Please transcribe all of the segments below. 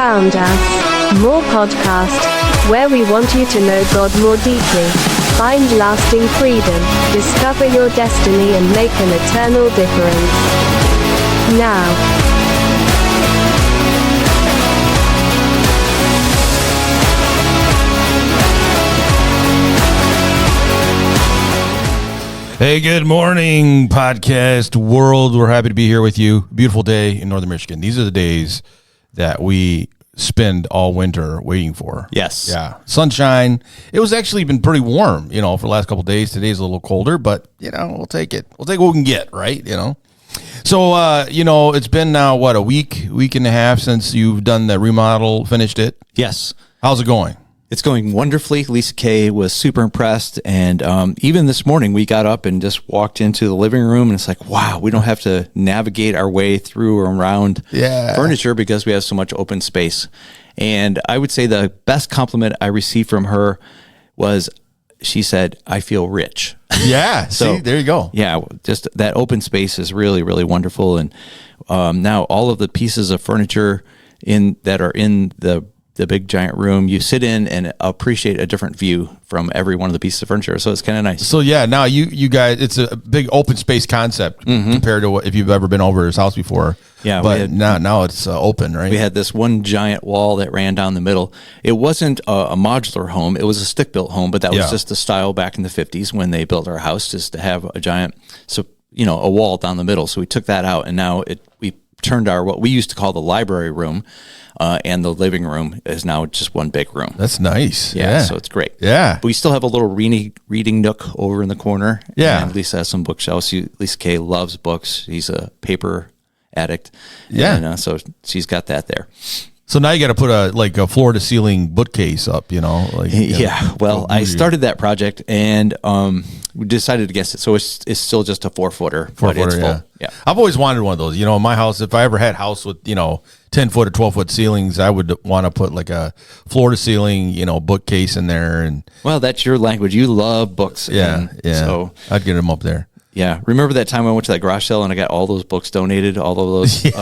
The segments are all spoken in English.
found us. More podcast, where we want you to know God more deeply, find lasting freedom, discover your destiny and make an eternal difference. Now. Hey, good morning, podcast world. We're happy to be here with you. Beautiful day in Northern Michigan. These are the days that we spend all winter waiting for. Yes. Yeah. Sunshine. It was actually been pretty warm, for the last couple of days. Today's a little colder, but, we'll take it. We'll take what we can get, right? So, it's been now, a week and a half since you've done the remodel, finished it? Yes. How's it going? It's going wonderfully. Lisa Kay was super impressed. And even this morning, we got up and just walked into the living room. And it's like, wow, we don't have to navigate our way through or around furniture because we have so much open space. And I would say the best compliment I received from her was she said, I feel rich. Yeah. So, see, there you go. Yeah. Just that open space is really, really wonderful. And now all of the pieces of furniture that are in the big giant room, you sit in and appreciate a different view from every one of the pieces of furniture. So it's kind of nice. So yeah, now you guys, it's a big open space concept compared to what, if you've ever been over his house before. Yeah. But now it's open, right? We had this one giant wall that ran down the middle. It wasn't a modular home. It was a stick-built home, but that was just the style back in the 50s when they built our house, just to have a giant, a wall down the middle. So we took that out and now we turned what we used to call the library room, and the living room is now just one big room. That's nice. Yeah, so it's great. Yeah. But we still have a little reading nook over in the corner. Yeah. And Lisa has some bookshelves. Lisa Kay loves books. She's a paper addict. Yeah. And so she's got that there. So now you got to put a floor to ceiling bookcase up, Yeah. Well, I started that project and we decided against it. So it's still just a 4-footer. But it's full. Yeah. I've always wanted one of those. In my house, if I ever had a house with 10-foot or 12-foot ceilings, I would want to put like a floor to ceiling bookcase in there. And well, that's your language. You love books. Yeah. So I'd get them up there. Yeah. Remember that time I went to that garage sale and I got all those books donated, all of those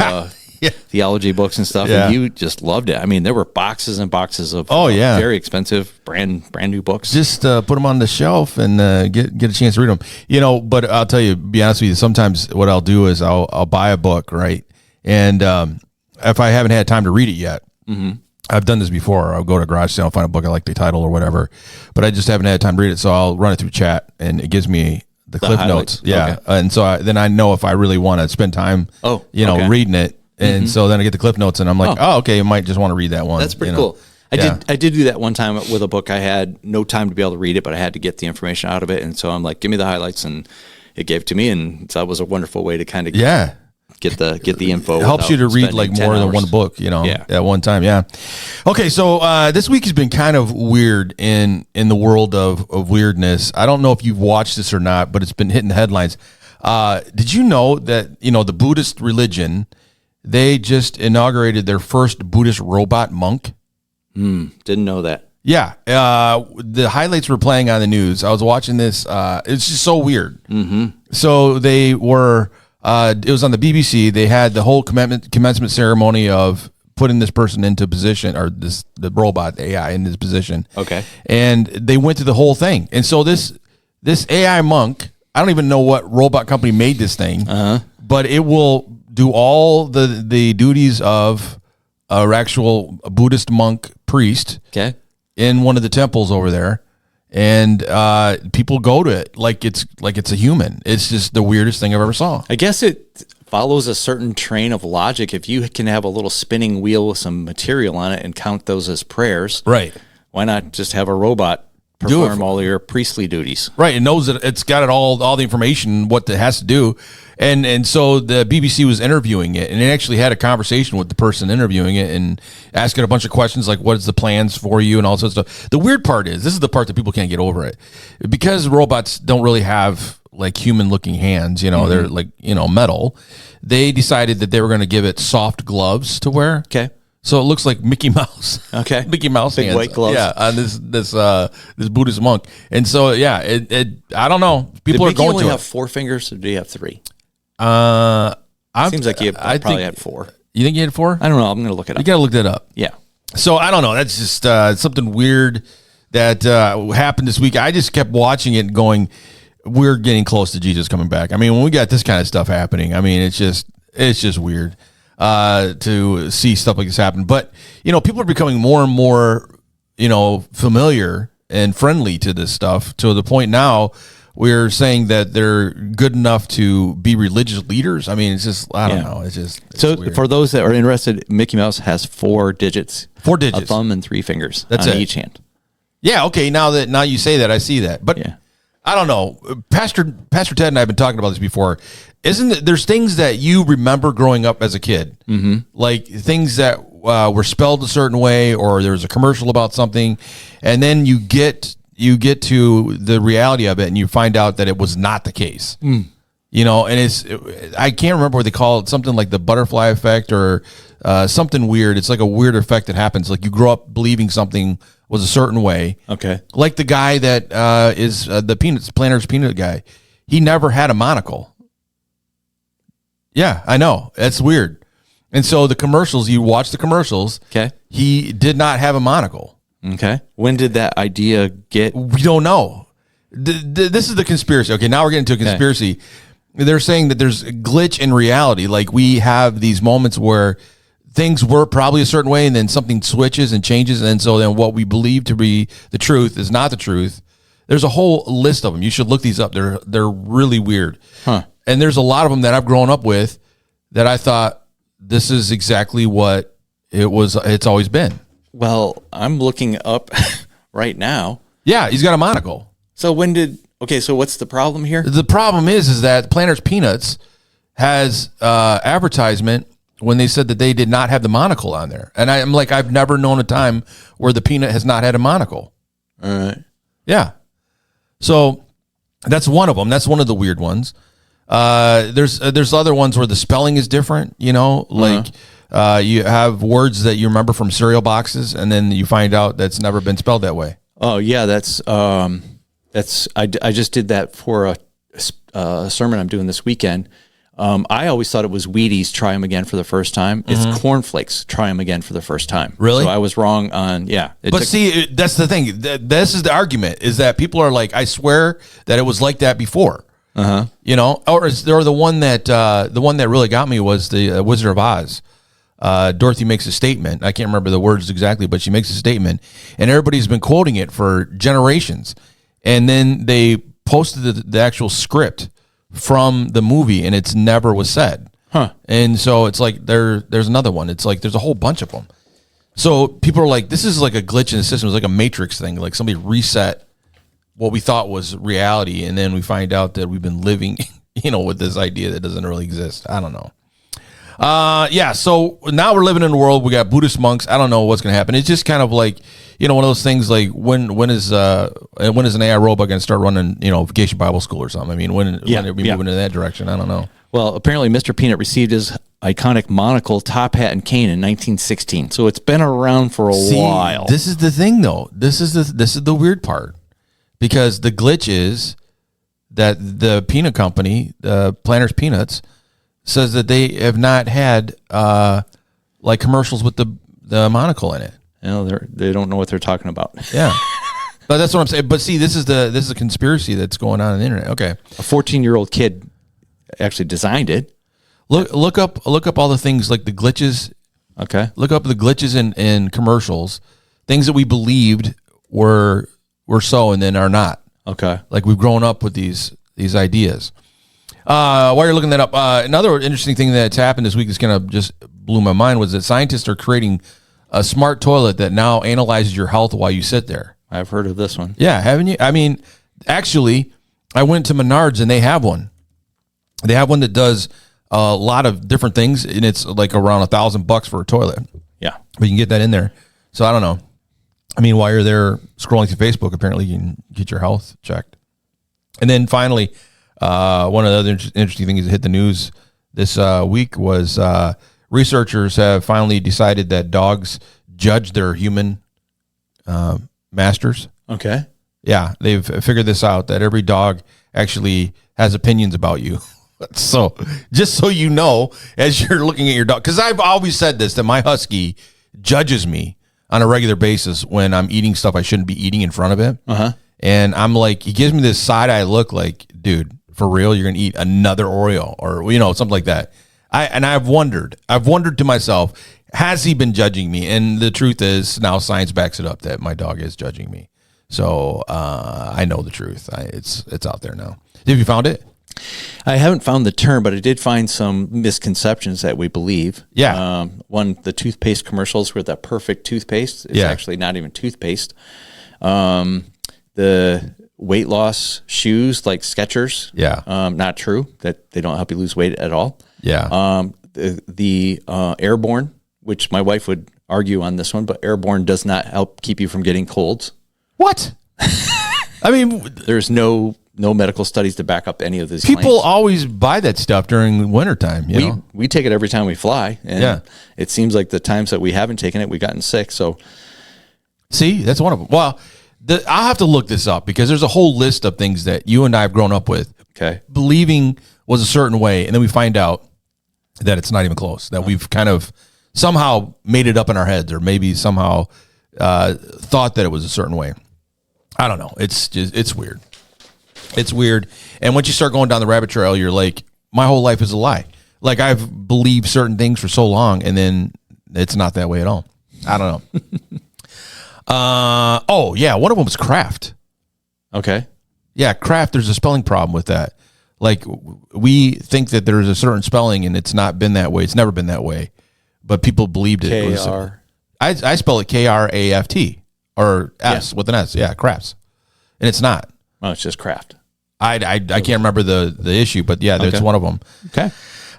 theology books and stuff, and you just loved it. I mean, there were boxes and boxes of very expensive, brand new books. Just put them on the shelf and get a chance to read them. But I'll tell you, be honest with you, sometimes what I'll do is I'll buy a book, right? And if I haven't had time to read it yet, I've done this before. I'll go to a garage sale and find a book I like the title or whatever, but I just haven't had time to read it, so I'll run it through chat, and it gives me the cliff notes. Yeah, okay. And so then I know if I really want to spend time, reading it. And so then I get the cliff notes and I'm like, okay, you might just want to read that one. That's pretty cool. I did do that one time with a book. I had no time to be able to read it, but I had to get the information out of it. And so I'm like, give me the highlights, and it gave it to me. And so that was a wonderful way to kind of get the info. It helps you to read like more than one book, at one time. Yeah. Okay. So this week has been kind of weird in the world of weirdness. I don't know if you've watched this or not, but it's been hitting the headlines. Did you know that, the Buddhist religion, they just inaugurated their first Buddhist robot monk? Didn't know that. Yeah. The highlights were playing on the news. I was watching this. It's just so weird. So they were, it was on the BBC. They had the whole commencement ceremony of putting this person into position, or the robot, the AI, in this position. Okay. And they went through the whole thing. And so this AI monk, I don't even know what robot company made this thing, but it will do all the duties of an actual Buddhist monk priest in one of the temples over there, and people go to it like it's a human. It's just the weirdest thing I've ever saw. I guess it follows a certain train of logic. If you can have a little spinning wheel with some material on it and count those as prayers, right? Why not just have a robot perform all your priestly duties? Right. It knows that it's got all the information, what it has to do. And so the BBC was interviewing it, and it actually had a conversation with the person interviewing it and asking a bunch of questions like, what is the plans for you and all sorts of stuff. The weird part is, this is the part that people can't get over it, because robots don't really have like human looking hands, they're like, metal. They decided that they were going to give it soft gloves to wear. Okay. So it looks like Mickey Mouse. Okay. Mickey Mouse big hands. white gloves. Yeah, on this Buddhist monk. And so it I don't know. People are going to it. Did Mickey only have 4 fingers, or do you have 3? Seems like you probably had 4. You think you had 4? I don't know. I'm going to look it up. You got to look that up. Yeah. So I don't know. That's just something weird that happened this week. I just kept watching it and going, we're getting close to Jesus coming back. I mean, when we got this kind of stuff happening, I mean, it's just weird to see stuff like this happen. But, people are becoming more and more, familiar and friendly to this stuff to the point now we're saying that they're good enough to be religious leaders. I mean, it's just, I don't know. It's so weird. For those that are interested, Mickey Mouse has 4 digits. 4 digits. A thumb and 3 fingers. That's on it. each hand. Yeah. Okay. Now you say that, I see that. But I don't know. Pastor Ted and I have been talking about this before. There's things that you remember growing up as a kid, like things that were spelled a certain way, or there was a commercial about something, and then you get to the reality of it, and you find out that it was not the case. And I can't remember what they call it, something like the butterfly effect or something weird. It's like a weird effect that happens. Like you grow up believing something was a certain way. Okay. Like the guy that is the Planters Peanut guy. He never had a monocle. Yeah, I know. That's weird. And so the commercials, you watch the commercials. Okay. He did not have a monocle. Okay. When did that idea get? We don't know. This is the conspiracy. Okay, now we're getting to a conspiracy. Okay. They're saying that there's a glitch in reality. Like we have these moments where things were probably a certain way, and then something switches and changes, and so then what we believe to be the truth is not the truth. There's a whole list of them. You should look these up. They're really weird. Huh. And there's a lot of them that I've grown up with that I thought this is exactly what it's always been. Well, I'm looking up right now. Yeah, he's got a monocle. So so what's the problem here? The problem is that Planters Peanuts has advertisement when they said that they did not have the monocle on there. And I'm like, I've never known a time where the peanut has not had a monocle. All right. Yeah. So that's one of them. That's one of the weird ones. There's other ones where the spelling is different, like you have words that you remember from cereal boxes, and then you find out that's never been spelled that way. Oh yeah, that's I just did that for a sermon I'm doing this weekend. I always thought it was Wheaties, try them again for the first time. It's cornflakes, try them again for the first time. Really? So I was wrong on, See, that's the thing. This is the argument, is that people are like, I swear that it was like that before. Or the one that really got me was the Wizard of Oz. Dorothy makes a statement. I can't remember the words exactly, but she makes a statement, and everybody's been quoting it for generations. And then they posted the actual script from the movie, and it's never was said. Huh. And so it's like there's another one. It's like there's a whole bunch of them. So people are like, this is like a glitch in the system. It's like a Matrix thing. Like somebody reset what we thought was reality, and then we find out that we've been living, with this idea that doesn't really exist. I don't know. So now we're living in a world, we got Buddhist monks. I don't know what's going to happen. It's just kind of like, one of those things like when is an AI robot going to start running, Vacation Bible School or something? I mean, when are we moving in that direction? I don't know. Well, apparently Mr. Peanut received his iconic monocle, top hat, and cane in 1916. So it's been around for a while. This is the thing, though. This is the weird part, because the glitch is that the peanut company, Planters Peanuts, says that they have not had like commercials with the monocle in it. They don't know what they're talking about. Yeah. But that's what I'm saying. But see, this is a conspiracy that's going on the internet. Okay. A 14-year-old kid actually designed it. Look up all the things like the glitches. Okay. Look up the glitches in commercials, things that we believed were so and then are not. Okay. Like we've grown up with these ideas. While you're looking that up, another interesting thing that's happened this week that's kind of just blew my mind was that scientists are creating a smart toilet that now analyzes your health while you sit there. I've heard of this one. Yeah, haven't you? I mean, actually, I went to Menards and they have one. They have one that does a lot of different things, and it's like around $1,000 for a toilet. Yeah, but you can get that in there. So I don't know. I mean, while you're there scrolling through Facebook, apparently you can get your health checked. And then finally, one of the other interesting things that hit the news this week was researchers have finally decided that dogs judge their human masters. Okay. Yeah, they've figured this out, that every dog actually has opinions about you. So just so you know, as you're looking at your dog, because I've always said this, that my husky judges me on a regular basis when I'm eating stuff I shouldn't be eating in front of him. And I'm like, he gives me this side eye look like, dude, for real, you're going to eat another Oreo or, something like that. I've wondered to myself, has he been judging me? And the truth is, now science backs it up that my dog is judging me. So I know the truth. It's out there now. Have you found it? I haven't found the term, but I did find some misconceptions that we believe. Yeah. The toothpaste commercials were that perfect toothpaste. It's actually not even toothpaste. The weight loss shoes like Skechers. Yeah. Not true, that they don't help you lose weight at all. Yeah. The Airborne, which my wife would argue on this one, but Airborne does not help keep you from getting colds. What? I mean, there's no medical studies to back up any of these people claims. Always buy that stuff during wintertime. We take it every time we fly. And it seems like the times that we haven't taken it, we've gotten sick. So, see, that's one of them. Well, I'll have to look this up because there's a whole list of things that you and I have grown up with. Okay. Believing was a certain way. And then we find out that it's not even close, that we've kind of somehow made it up in our heads or maybe somehow thought that it was a certain way. I don't know. It's weird. It's weird. And once you start going down the rabbit trail, you're like, my whole life is a lie. Like I've believed certain things for so long and then it's not that way at all. I don't know. One of them was craft. Okay. Yeah, craft, there's a spelling problem with that. Like we think that there's a certain spelling and it's not been that way. It's never been that way. But people believed it. I spell it Kraft or S with an S. Yeah, crafts. And it's not. Oh, it's just craft. I can't remember the issue, but yeah, that's one of them. Okay.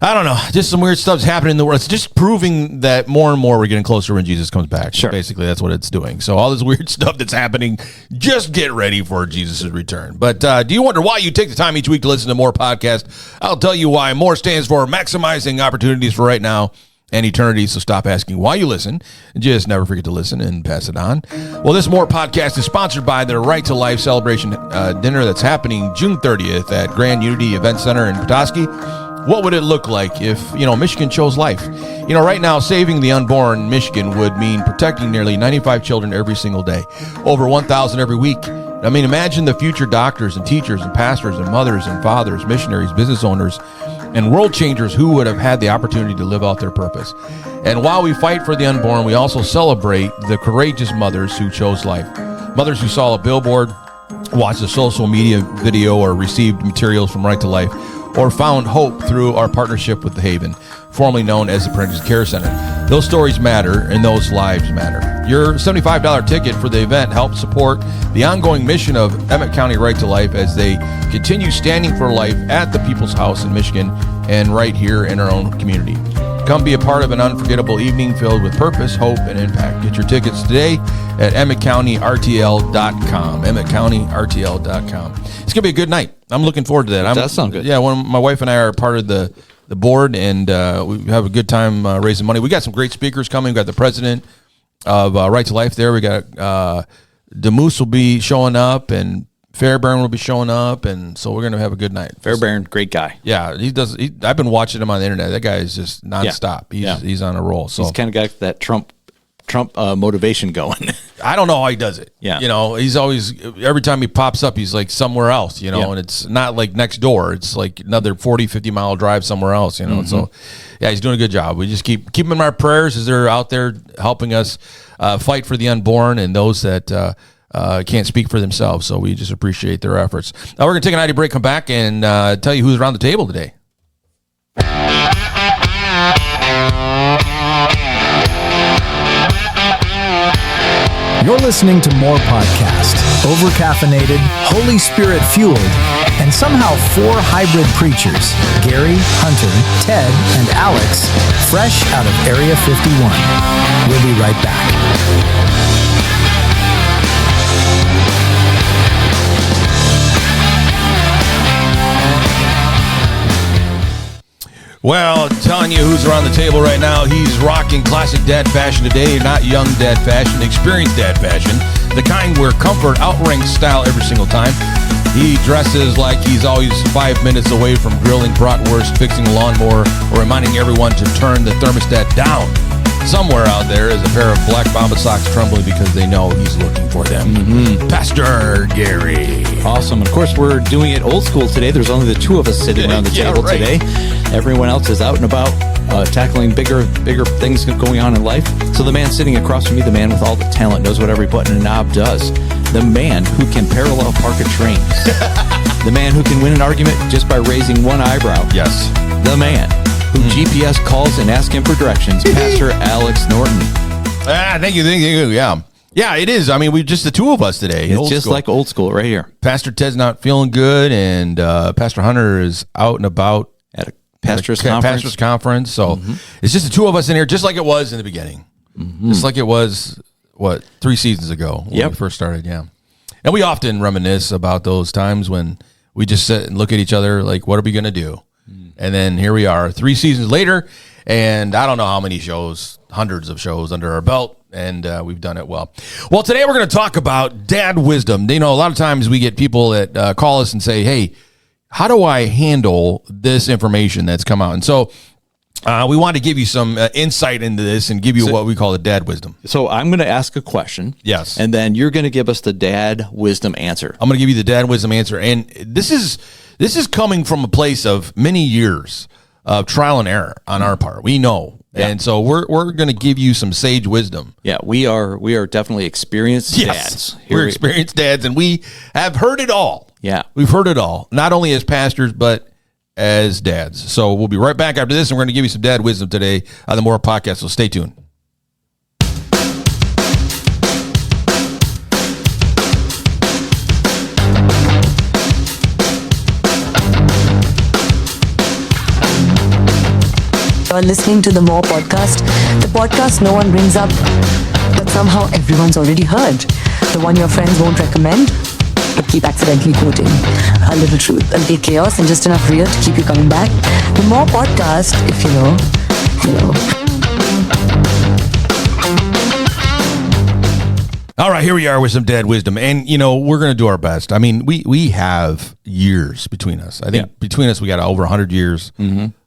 I don't know. Just some weird stuff's happening in the world. It's just proving that more and more we're getting closer when Jesus comes back. Sure. Basically, that's what it's doing. So all this weird stuff that's happening, just get ready for Jesus' return. But do you wonder why you take the time each week to listen to more podcasts? I'll tell you why. More stands for maximizing opportunities for right now and eternity. So stop asking why you listen. Just never forget to listen and pass it on. Well, this More podcast is sponsored by the Right to Life celebration dinner that's happening June 30th at Grand Unity Event Center in Petoskey. What would it look like if, Michigan chose life? Right now, saving the unborn in Michigan would mean protecting nearly 95 children every single day, over 1,000 every week. I mean, imagine the future doctors and teachers and pastors and mothers and fathers, missionaries, business owners, and world changers who would have had the opportunity to live out their purpose. And while we fight for the unborn, we also celebrate the courageous mothers who chose life. Mothers who saw a billboard, watched a social media video, or received materials from Right to Life, or found hope through our partnership with The Haven, formerly known as the Pregnancy Care Center. Those stories matter, and those lives matter. Your $75 ticket for the event helps support the ongoing mission of Emmett County Right to Life as they continue standing for life at the People's House in Michigan and right here in our own community. Come be a part of an unforgettable evening filled with purpose, hope, and impact. Get your tickets today at EmmettCountyRTL.com. EmmettCountyRTL.com. It's going to be a good night. I'm looking forward to that. That sounds good. Yeah, my wife and I are part of the board, and we have a good time raising money. We got some great speakers coming. We got the president of Right to Life there. We got DeMoose will be showing up, and Fairbairn will be showing up, and so we're going to have a good night. Fairbairn, great guy. Yeah, I've been watching him on the internet. That guy is just nonstop. He's on a roll. So he's kind of got that Trump motivation going. I don't know how he does it. Yeah. He's always, every time he pops up, he's like somewhere else, and it's not like next door. It's like another 40, 50-mile drive somewhere else, And so, yeah, he's doing a good job. We just keep him in our prayers as they're out there helping us fight for the unborn and those that can't speak for themselves. So we just appreciate their efforts. Now we're going to take an ID break, come back, and tell you who's around the table today. You're listening to More Podcast, overcaffeinated, Holy Spirit fueled, and somehow 4 hybrid preachers, Gary, Hunter, Ted, and Alex, fresh out of Area 51. We'll be right back. Well, telling you who's around the table right now. He's rocking classic dad fashion today, not young dad fashion, experienced dad fashion, the kind where comfort outranks style every single time. He dresses like he's always 5 minutes away from grilling bratwurst, fixing a lawnmower, or reminding everyone to turn the thermostat down. Somewhere out there is a pair of black Bomba socks trembling because they know he's looking for them. Pastor Gary. Awesome. Of course, we're doing it old school today. There's only the two of us sitting around the table today. Everyone else is out and about tackling bigger things going on in life. So the man sitting across from me, the man with all the talent, knows what every button and knob does. The man who can parallel park a train. The man who can win an argument just by raising one eyebrow. Yes. The man who GPS calls and asks him for directions, Pastor Alex Norton. Thank you. Yeah, it is. I mean, we just the two of us today. It's just like old school right here. Pastor Ted's not feeling good, and Pastor Hunter is out and about at a pastor's conference. So it's just the two of us in here, just like it was in the beginning. Just like it was, 3 seasons ago when we first started. Yeah, and we often reminisce about those times when we just sit and look at each other like, what are we going to do? And then here we are 3 seasons later, and I don't know how many shows, hundreds of shows under our belt, and we've done it well. Well, today we're going to talk about dad wisdom. You know, a lot of times we get people that call us and say, hey, how do I handle this information that's come out? And so we want to give you some insight into this and give you what we call the dad wisdom. So I'm going to ask a question. Yes. And then you're going to give us the dad wisdom answer. I'm going to give you the dad wisdom answer. And this is coming from a place of many years of trial and error on our part. We know. Yeah. And so we're going to give you some sage wisdom. Yeah, we are definitely experienced dads. We're experienced dads, and we have heard it all. Yeah. We've heard it all, not only as pastors, but as dads. So we'll be right back after this, and we're going to give you some dad wisdom today on the More Podcast, so stay tuned. You're listening to the More Podcast, the podcast no one brings up, but somehow everyone's already heard. The one your friends won't recommend, but keep accidentally quoting. A little truth, a little chaos, and just enough real to keep you coming back. The More Podcast, if you know. All right, here we are with some dad wisdom, and we're going to do our best. I mean, we have years between us. I think between us we got over 100 years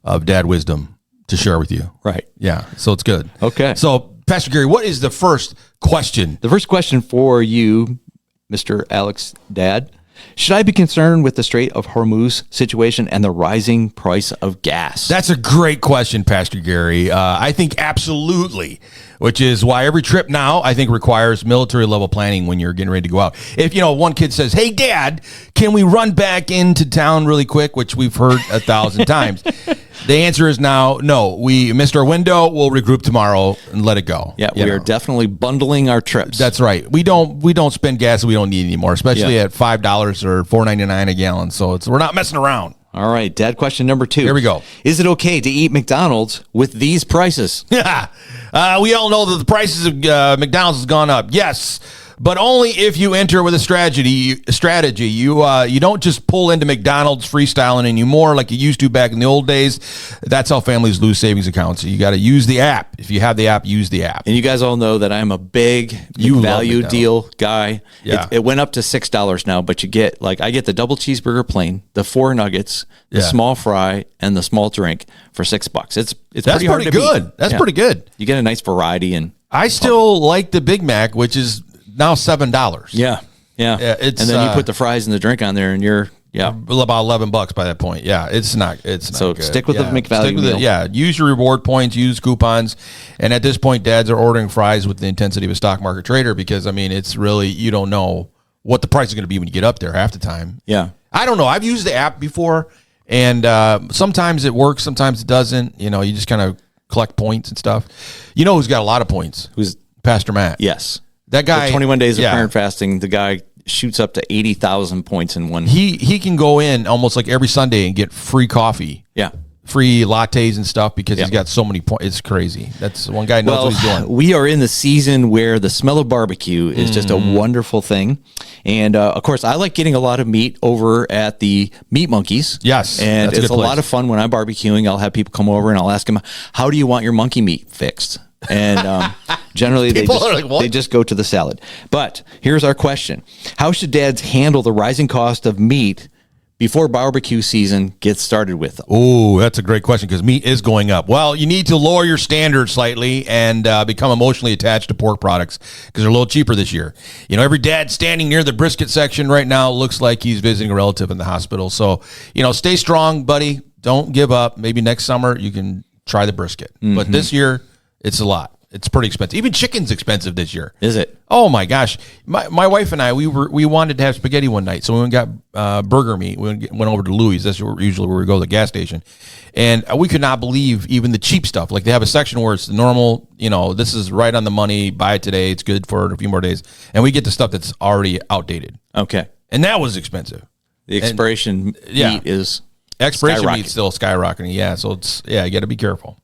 of dad wisdom to share with you. Right. Yeah. So it's good. Okay. So, Pastor Gary, what is the first question? The first question for you, Mr. Alex Dad. Should I be concerned with the Strait of Hormuz situation and the rising price of gas? That's a great question, Pastor Gary. I think absolutely, which is why every trip now, I think, requires military level planning when you're getting ready to go out. If, one kid says, hey, Dad, can we run back into town really quick, which we've heard 1,000 times. The answer is now, no. We missed our window. We'll regroup tomorrow and let it go. Yeah, we are definitely bundling our trips. That's right. We don't spend gas that we don't need anymore, especially at $5 or $4.99 a gallon. So we're not messing around. All right, Dad, question number 2. Here we go. Is it okay to eat McDonald's with these prices? Yeah. We all know that the prices of McDonald's has gone up. Yes. But only if you enter with a strategy. You don't just pull into McDonald's freestyling anymore like you used to back in the old days. That's how families lose savings accounts. You got to use the app. If you have the app, use the app. And you guys all know that I'm a big value deal guy. Yeah. It went up to $6 now, but you get I get the double cheeseburger plain, the 4 nuggets, the small fry, and the small drink for $6. It's That's pretty hard to good. beat. That's pretty good. You get a nice variety, and I still like the Big Mac, which is now $7. Yeah. And then you put the fries and the drink on there, and you're about $11 by that point. Yeah, it's not good. Stick with the McValue meal. Use your reward points, use coupons, and at this point, dads are ordering fries with the intensity of a stock market trader because it's really, you don't know what the price is going to be when you get up there half the time. Yeah, I don't know. I've used the app before, and sometimes it works, sometimes it doesn't. You just kind of collect points and stuff. Who's got a lot of points? Who's Pastor Matt? Yes. That guy, 21 days of prayer and fasting, the guy shoots up to 80,000 points in one. He can go in almost like every Sunday and get free coffee. Yeah. Free lattes and stuff because he's got so many points. It's crazy. That's one guy knows what he's doing. We are in the season where the smell of barbecue is just a wonderful thing. And of course, I like getting a lot of meat over at the Meat Monkeys. Yes. And it's a lot of fun when I'm barbecuing. I'll have people come over and I'll ask them, how do you want your monkey meat fixed? And generally People are like, "What?" they just go to the salad. But here's our question. How should dads handle the rising cost of meat before barbecue season gets started with them? Oh, that's a great question because meat is going up. Well, you need to lower your standards slightly and become emotionally attached to pork products because they're a little cheaper this year. You know, every dad standing near the brisket section right now looks like he's visiting a relative in the hospital. So, you know, stay strong, buddy. Don't give up. Maybe next summer you can try the brisket. But this year, it's a lot. It's pretty expensive. Even chicken's expensive this year. Is it? Oh my gosh! My wife and I we wanted to have spaghetti one night, so we went and got burger meat. We went over to Louis. That's usually where we go to the gas station, and we could not believe even the cheap stuff. Like they have a section where it's the normal. You know, this is right on the money. Buy it today. It's good for a few more days, and we get the stuff that's already outdated. Okay. And that was expensive. The expiration meat is expiration meat's still skyrocketing. Yeah, so you got to be careful.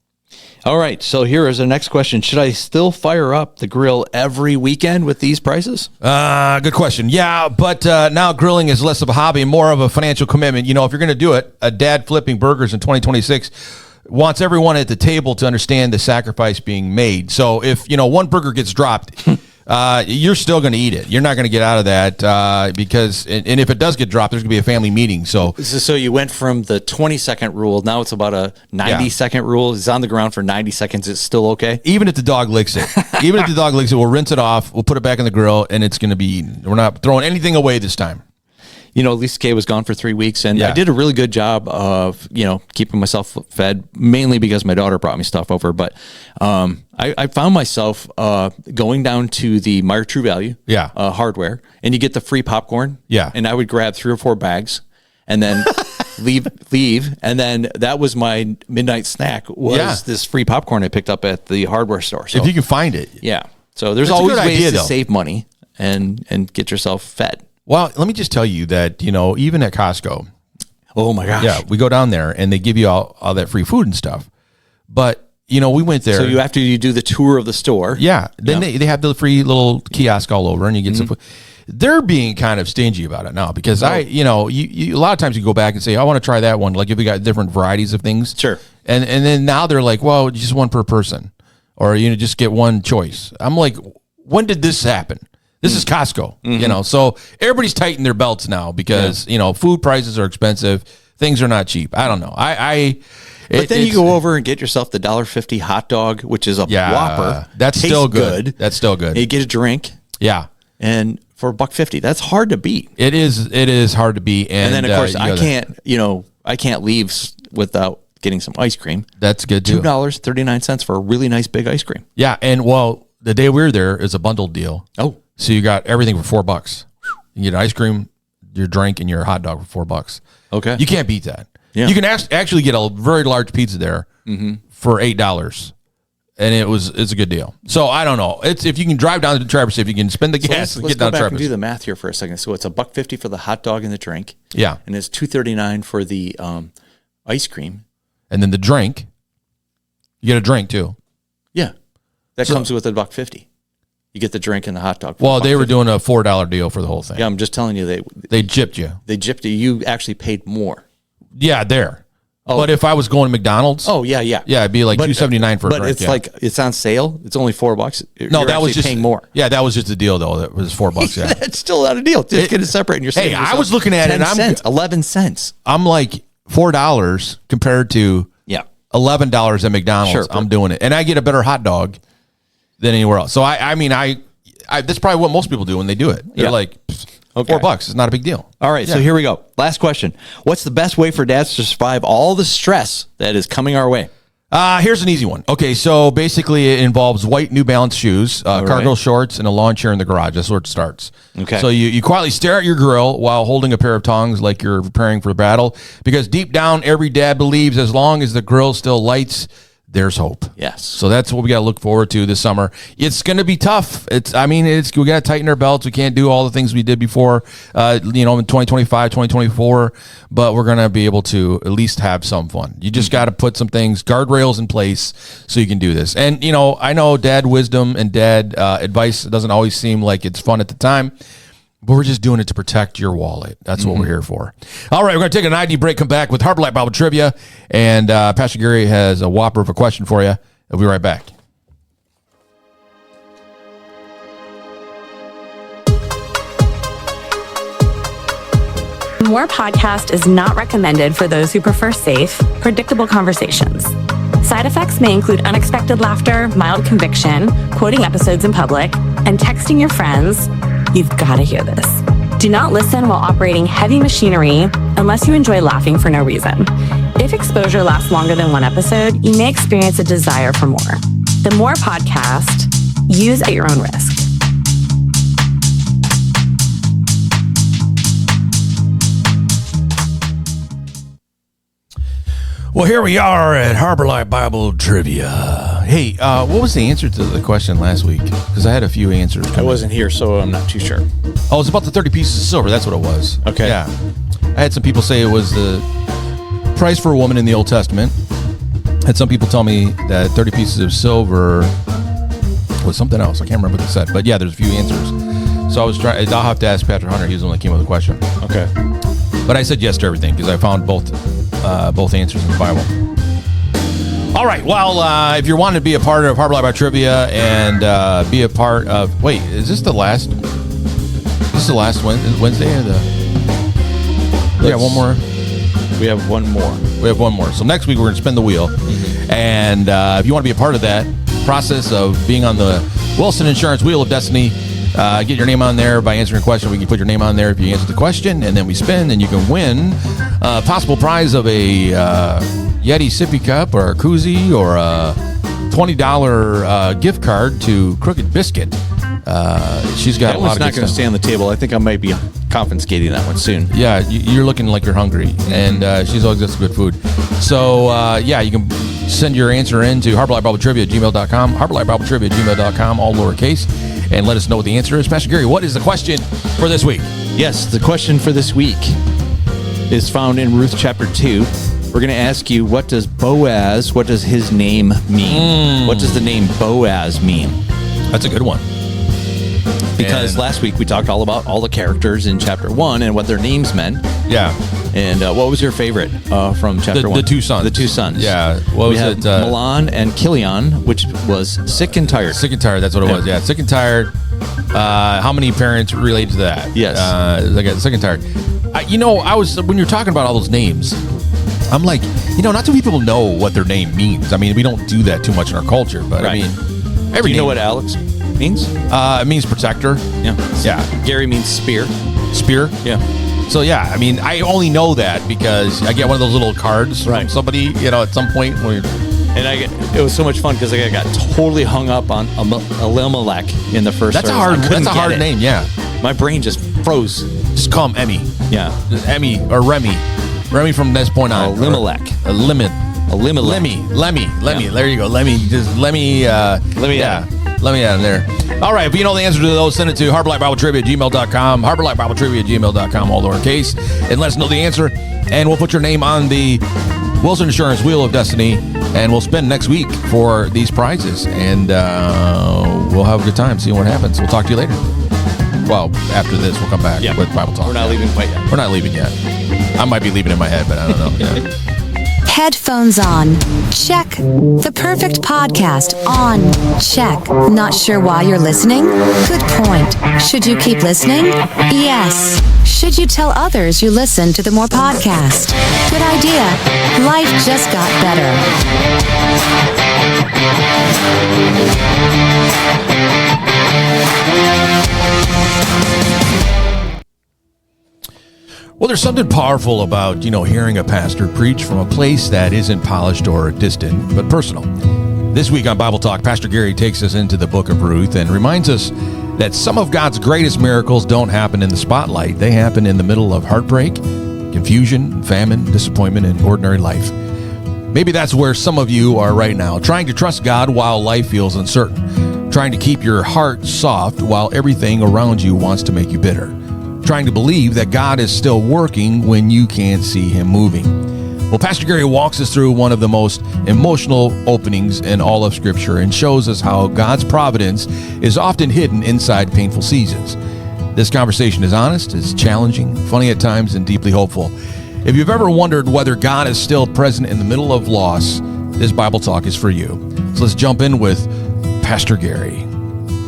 All right, so here is our next question. Should I still fire up the grill every weekend with these prices? Good question. Yeah, but now grilling is less of a hobby and more of a financial commitment. You know, if you're going to do it, a dad flipping burgers in 2026 wants everyone at the table to understand the sacrifice being made. So if, you know, one burger gets dropped, you're still going to eat it. You're not going to get out of that because, and if it does get dropped, there's going to be a family meeting. So you went from the 20-second rule. Now it's about a 90-second rule. It's on the ground for 90 seconds. It's still okay? Even if the dog licks it, we'll rinse it off. We'll put it back in the grill and it's going to be eaten. We're not throwing anything away this time. You know, Lisa Kay was gone for 3 weeks, and I did a really good job of, you know, keeping myself fed, mainly because my daughter brought me stuff over. But I found myself going down to the Meyer True Value hardware, and you get the free popcorn. Yeah. And I would grab 3 or 4 bags and then leave. And then that was my midnight snack was this free popcorn I picked up at the hardware store. So if you can find it. Yeah. So there's always ways to save money and get yourself fed. Well, let me just tell you that, you know, even at Costco. Oh, my gosh. Yeah, we go down there, and they give you all that free food and stuff. But, you know, we went there. So after you do the tour of the store. Yeah. Then they have the free little kiosk all over, and you get some food. They're being kind of stingy about it now because you a lot of times you go back and say, I want to try that one. Like if you got different varieties of things. Sure. And then now they're like, well, just one per person. Or, you know, just get one choice. I'm like, when did this happen? This is Costco, you know, so everybody's tightening their belts now because, you know, food prices are expensive. Things are not cheap. I don't know. But then you go over and get yourself the $1.50 hot dog, which is a Whopper. That's still good. That's still good. You get a drink. Yeah. And for $1.50, that's hard to beat. It is hard to beat. And then, of course, I can't leave without getting some ice cream. That's good, too. $2.39 for a really nice big ice cream. Yeah. And, well, the day we were there is a bundled deal. Oh. So you got everything for $4. You get ice cream, your drink, and your hot dog for $4. Okay. You can't beat that. Yeah. You can actually get a very large pizza there for $8. And it's a good deal. So I don't know. It's if you can drive down to Traverse, if you can spend the gas and let's get down go to back Traverse. and do the math here for a second. So it's $1.50 for the hot dog and the drink. Yeah. And it's $2.39 for the ice cream. And then the drink. You get a drink too. Yeah. That comes with $1.50. You get the drink and the hot dog. Well, they were doing a $4 deal for the whole thing. Yeah, I'm just telling you they gypped you. They gypped you. You actually paid more. Yeah, there. Oh. But if I was going to McDonald's, yeah, it'd be like $2.79 for a drink. But it's like it's on sale. It's only $4. No, that was just paying more. Yeah, that was just a deal though. That was $4. Yeah, it's still not a deal. Just get it separate, and you're saving. Hey, I was looking at 10 it. cents, 11 cents. I'm like $4 compared to $11 at McDonald's. Sure, I'm doing it, and I get a better hot dog than anywhere else. So I mean, that's probably what most people do when they do it. They're like, $4. It's not a big deal. All right, so here we go. Last question. What's the best way for dads to survive all the stress that is coming our way? Here's an easy one. Okay, so basically it involves white New Balance shoes, cargo shorts, and a lawn chair in the garage. That's where it starts. Okay. So you quietly stare at your grill while holding a pair of tongs like you're preparing for battle, because deep down, every dad believes as long as the grill still lights, there's hope. Yes. So that's what we got to look forward to this summer. It's going to be tough. We got to tighten our belts. We can't do all the things we did before, in 2025, 2024, but we're going to be able to at least have some fun. You just got to put some guardrails in place so you can do this. And, I know dad wisdom and dad advice doesn't always seem like it's fun at the time, but we're just doing it to protect your wallet. That's what we're here for. All right, we're going to take an ID break, come back with Harbor Light Bible Trivia, and Pastor Gary has a whopper of a question for you. We'll be right back. More podcast is not recommended for those who prefer safe, predictable conversations. Side effects may include unexpected laughter, mild conviction, quoting episodes in public, and texting your friends. You've got to hear this. Do not listen while operating heavy machinery unless you enjoy laughing for no reason. If exposure lasts longer than one episode, you may experience a desire for more. The More podcast, use at your own risk. Well, here we are at Harbor Light Bible Trivia. Hey, what was the answer to the question last week? Because I had a few answers. I wasn't here, so I'm not too sure. Oh, it was about the 30 pieces of silver. That's what it was. Okay. Yeah. I had some people say it was the price for a woman in the Old Testament. Had some people tell me that 30 pieces of silver was something else. I can't remember what they said. But yeah, there's a few answers. So I was trying. I'll have to ask Patrick Hunter. He was the one that came up with the question. Okay. But I said yes to everything because I found both answers in the Bible. All right. Well, if you're wanting to be a part of Harbor Light Bible Trivia and be a part of, wait, is this the last? This is the last Wednesday or the? We got one more. We have one more. We have one more. So next week we're going to spin the wheel, and if you want to be a part of that process of being on the Wilson Insurance Wheel of Destiny. Get your name on there by answering a question. We can put your name on there if you answer the question, and then we spin, and you can win a possible prize of a Yeti sippy cup or a koozie or a $20 gift card to Crooked Biscuit. She's got a lot of good stuff. That one's not going to stay on the table. I think I might be confiscating that one soon. Yeah, you're looking like you're hungry, and she's always got some good food. So, yeah, you can send your answer in to harborlightbibletrivia@gmail.com, harborlightbibletrivia@gmail.com, all lowercase, and let us know what the answer is. Pastor Gary, what is the question for this week? Yes, the question for this week is found in Ruth chapter 2. We're going to ask you, what does Boaz, what does his name mean? What does the name Boaz mean? That's a good one. Because last week we talked all about all the characters in chapter 1 and what their names meant. Yeah. And what was your favorite from chapter 1? The two sons. The two sons. Yeah. What was it? Milan and Kilian, which was sick and tired. Sick and tired. That's what it was. Yeah. Sick and tired. How many parents relate to that? Yes. I got sick and tired. When you're talking about all those names, I'm like, not too many people know what their name means. I mean, we don't do that too much in our culture, but right. I mean, do you know what Alex means? It means protector. Yeah. Yeah. Gary means spear. Spear? Yeah. So, yeah, I mean, I only know that because I get one of those little cards from somebody, at some point. It was so much fun because I got totally hung up on Elimelech in the first That's service. That's a hard name, yeah. My brain just froze. Just call him Emmy. Yeah. Emmy or Remy. Remy from this point on. Elimelech. Elimelech. Yeah. There you go. Lemmy. Just Lemmy. Let me add in there. All right, if you know the answer to those, send it to harborlightbibletrivia@gmail.com, harborlightbibletrivia@gmail.com, all lowercase, and let us know the answer, and we'll put your name on the Wilson Insurance Wheel of Destiny, and we'll spin next week for these prizes, and we'll have a good time, see what happens. We'll talk to you later. Well, after this, we'll come back with Bible Talk. We're not leaving quite yet. We're not leaving yet. I might be leaving in my head, but I don't know. Yeah. Headphones on. Check. The perfect podcast on. Check. Not sure why you're listening? Good point. Should you keep listening? Yes. Should you tell others you listen to the More podcast? Good idea. Life just got better. Well, there's something powerful about, hearing a pastor preach from a place that isn't polished or distant, but personal. This week on Bible Talk, Pastor Gary takes us into the Book of Ruth and reminds us that some of God's greatest miracles don't happen in the spotlight. They happen in the middle of heartbreak, confusion, famine, disappointment, and ordinary life. Maybe that's where some of you are right now, trying to trust God while life feels uncertain, trying to keep your heart soft while everything around you wants to make you bitter, trying to believe that God is still working when you can't see him moving. Well, Pastor Gary walks us through one of the most emotional openings in all of Scripture and shows us how God's providence is often hidden inside painful seasons. This conversation is honest, it's challenging, funny at times, and deeply hopeful. If you've ever wondered whether God is still present in the middle of loss, this Bible Talk is for you. So let's jump in with Pastor Gary.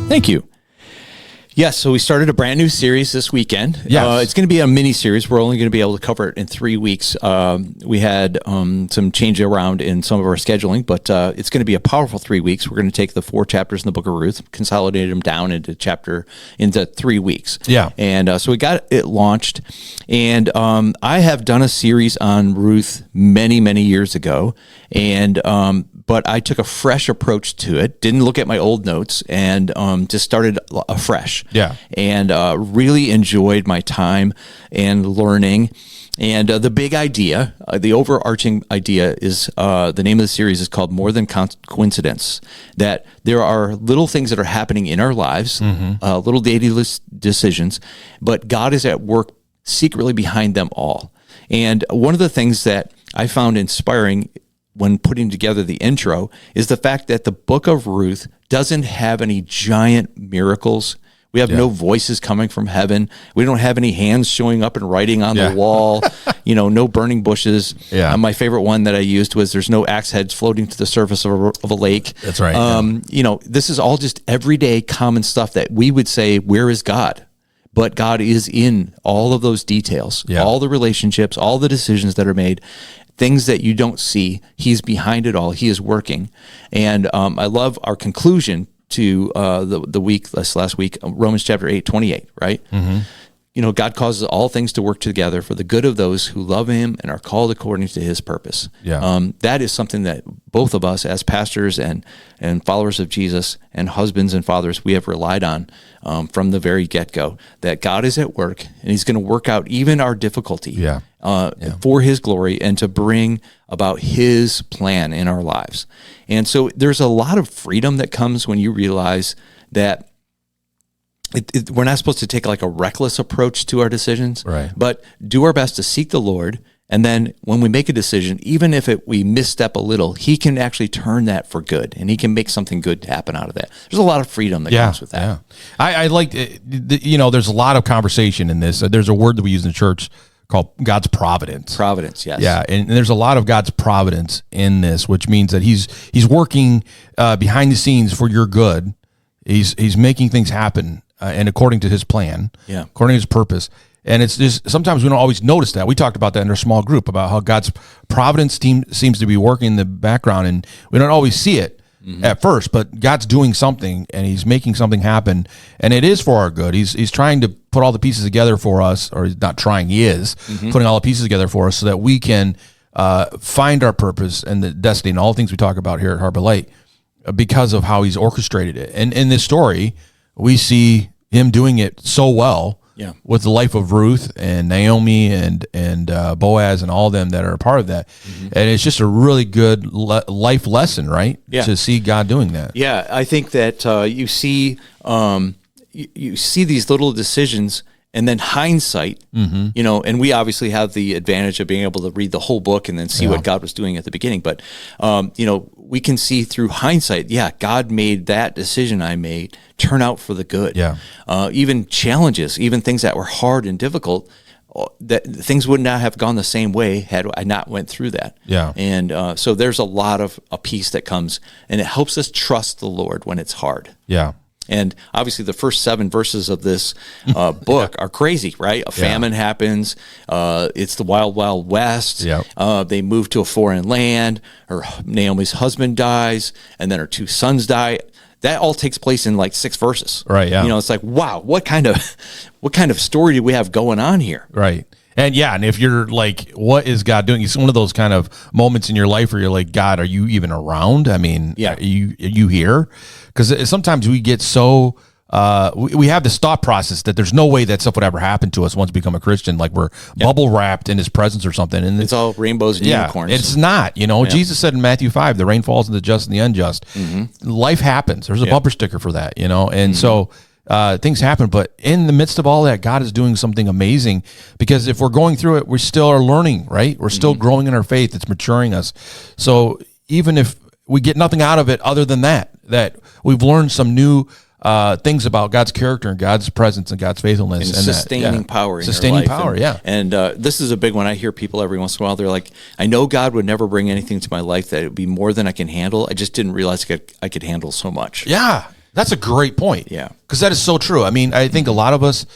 Thank you. Yes, so we started a brand new series this weekend. Yes. It's going to be a mini series. We're only going to be able to cover it in 3 weeks. We had some change around in some of our scheduling, but it's going to be a powerful 3 weeks. We're going to take the 4 chapters in the Book of Ruth, consolidate them down into 3 weeks. Yeah. And so we got it launched. And I have done a series on Ruth many, many years ago. And but I took a fresh approach to it, didn't look at my old notes, and just started afresh. Yeah. And really enjoyed my time and learning. And the big idea, the overarching idea is the name of the series is called More Than Coincidence, that there are little things that are happening in our lives, little daily decisions, but God is at work secretly behind them all. And one of the things that I found inspiring when putting together the intro is the fact that the Book of Ruth doesn't have any giant miracles. We have no voices coming from heaven. We don't have any hands showing up and writing on the wall. No burning bushes. Yeah. My favorite one that I used was there's no axe heads floating to the surface of a lake. That's right. This is all just everyday common stuff that we would say, where is God? But God is in all of those details, all the relationships, all the decisions that are made. Things that you don't see, he's behind it all. He is working. And I love our conclusion to the week, this last week, Romans chapter 8:28, right? Mm-hmm. God causes all things to work together for the good of those who love him and are called according to his purpose. Yeah. That is something that both of us as pastors and followers of Jesus and husbands and fathers, we have relied on from the very get-go, that God is at work and he's going to work out even our difficulty for his glory and to bring about his plan in our lives. And so there's a lot of freedom that comes when you realize that we're not supposed to take like a reckless approach to our decisions, right, but do our best to seek the Lord. And then when we make a decision, even if we misstep a little, he can actually turn that for good and he can make something good happen out of that. There's a lot of freedom that comes with that. Yeah. I like, there's a lot of conversation in this. There's a word that we use in church called God's providence. Providence, yes. Yeah, and there's a lot of God's providence in this, which means that he's working behind the scenes for your good. He's making things happen and according to his plan, according to his purpose. And it's just sometimes we don't always notice that. We talked about that in our small group about how God's providence team seems to be working in the background, and we don't always see it at first. But God's doing something, and He's making something happen, and it is for our good. He's trying to put all the pieces together for us, or He's not trying. He is putting all the pieces together for us so that we can find our purpose and the destiny and all the things we talk about here at Harbor Light because of how He's orchestrated it. And in this story, we see Him doing it so well. Yeah, with the life of Ruth and Naomi and Boaz and all of them that are a part of that, and it's just a really good life lesson, right? Yeah, to see God doing that. Yeah, I think that you see these little decisions, and then hindsight, and we obviously have the advantage of being able to read the whole book and then see what God was doing at the beginning. But we can see through hindsight, God made that decision I made turn out for the good. Yeah. Even challenges, even things that were hard and difficult, that things would not have gone the same way had I not went through that. Yeah. And so there's a lot of a peace that comes, and it helps us trust the Lord when it's hard. Yeah. And obviously the first 7 verses of this book are crazy, right? A famine happens. It's the wild, wild west. Yep. They move to a foreign land. Naomi's husband dies, and then her 2 sons die. That all takes place in like 6 verses. Right, yeah. It's like, wow, what kind of story do we have going on here? Right. And and if you're like, what is God doing? It's one of those kind of moments in your life where you're like, God, are you even around? I mean, are you here? Because sometimes we get so, we have this thought process that there's no way that stuff would ever happen to us once we become a Christian. Like we're bubble wrapped in his presence or something. And it's all rainbows and unicorns. It's not, Jesus said in Matthew 5, the rain falls on the just and the unjust. Life happens. There's a bumper sticker for that, and so things happen, but in the midst of all that, God is doing something amazing, because if we're going through it, we still are learning, right? We're still growing in our faith. It's maturing us. So even if we get nothing out of it other than that we've learned some new things about God's character and God's presence and God's faithfulness and sustaining power. Sustaining power, And this is a big one. I hear people every once in a while. They're like, I know God would never bring anything to my life that it would be more than I can handle. I just didn't realize I could handle so much. Yeah. That's a great point. Yeah. Because that is so true. I mean, I think a lot of us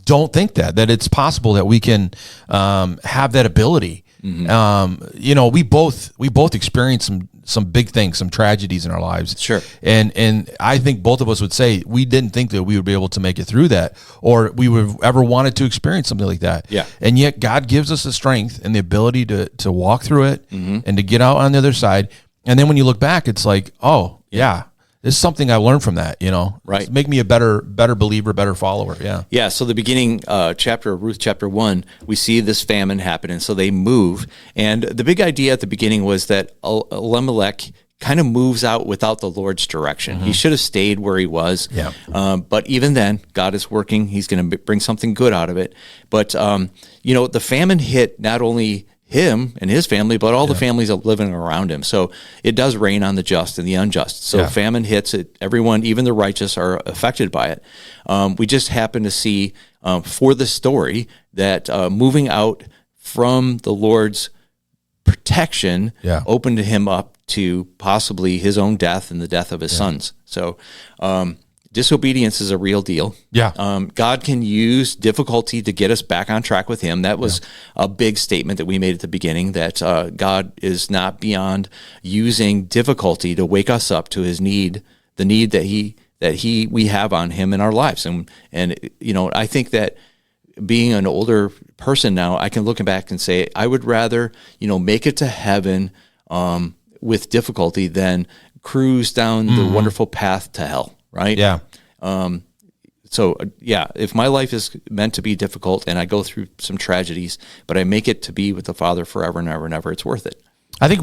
don't think that it's possible that we can have that ability. You know, we both experienced some big things, some tragedies in our lives. Sure. And I think both of us would say we didn't think that we would be able to make it through that, or we would have ever wanted to experience something like that. Yeah. And yet God gives us the strength and the ability to walk through it and to get out on the other side. And then when you look back, it's like, oh yeah, this is something I learned from that, you know, right. It's make me a better believer, better follower. Yeah. Yeah. So the beginning chapter of Ruth, chapter 1, we see this famine happen. And so they move. And the big idea at the beginning was that Elimelech kind of moves out without the Lord's direction. He should have stayed where he was. Yeah. But even then, God is working. He's going to bring something good out of it. But, you know, the famine hit not only him and his family, but all the families living around him. So it does rain on the just and the unjust. So famine hits it. Everyone, even the righteous, are affected by it. We just happen to see for the story that moving out from the Lord's protection opened him up to possibly his own death and the death of his sons. So disobedience is a real deal. Yeah. God can use difficulty to get us back on track with him. That was a big statement that we made at the beginning, that God is not beyond using difficulty to wake us up to his need, the need that we have on him in our lives. And you know, I think that being an older person now, I can look back and say, I would rather, you know, make it to heaven with difficulty than cruise down the wonderful path to hell. Right? Yeah. So, if my life is meant to be difficult and I go through some tragedies, but I make it to be with the Father forever and ever and ever, it's worth it. I think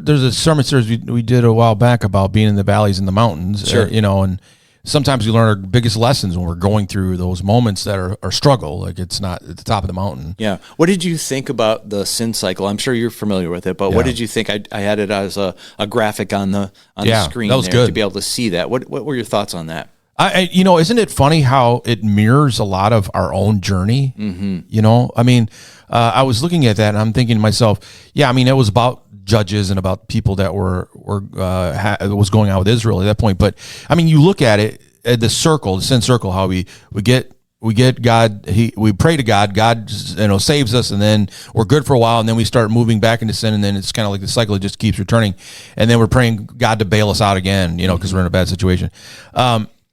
there's a sermon series we did a while back about being in the valleys and the mountains. Sure. You know, and sometimes we learn our biggest lessons when we're going through those moments that are struggle, like it's not at the top of the mountain. Yeah. What did you think about the sin cycle? I'm sure you're familiar with it, but what did you think? I had it as a graphic on the screen. That was there good to be able to see that. What were your thoughts on that? You know, isn't it funny how it mirrors a lot of our own journey? You know, I mean, I was looking at that and I'm thinking to myself, I mean, it was about judges and about people that was going on with Israel at that point. But I mean, you look at it, the sin circle, how we get God, we pray to God, saves us, and then we're good for a while, and then we start moving back into sin, and then it's kind of like the cycle, it just keeps returning, and then we're praying God to bail us out again, you know, because we're in a bad situation.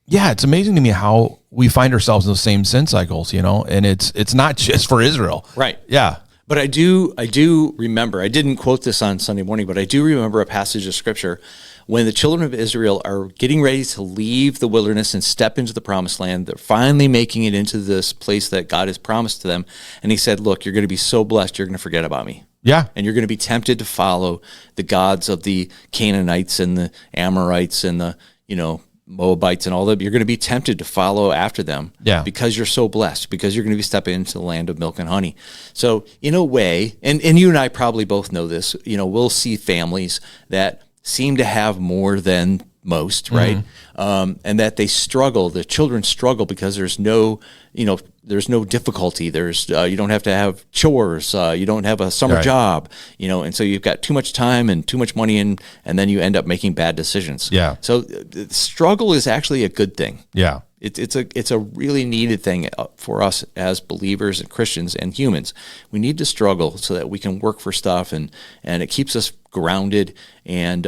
It's amazing to me how we find ourselves in those same sin cycles, you know, and it's not just for Israel. Right. Yeah. But I do remember, I didn't quote this on Sunday morning, but I do remember a passage of scripture when the children of Israel are getting ready to leave the wilderness and step into the promised land. They're finally making it into this place that God has promised to them. And he said, look, you're going to be so blessed, you're going to forget about me. Yeah. And you're going to be tempted to follow the gods of the Canaanites and the Amorites and the, you know, Moabites and all that. You're going to be tempted to follow after them because you're so blessed, because you're going to be stepping into the land of milk and honey. So in a way, and you and I probably both know this, you know, we'll see families that seem to have more than most, right? And that they struggle, the children struggle because there's no difficulty. You don't have to have chores. You don't have a summer job, you know, and so you've got too much time and too much money and then you end up making bad decisions. Yeah. So struggle is actually a good thing. Yeah. It's a really needed thing for us as believers and Christians and humans. We need to struggle so that we can work for stuff and it keeps us grounded. And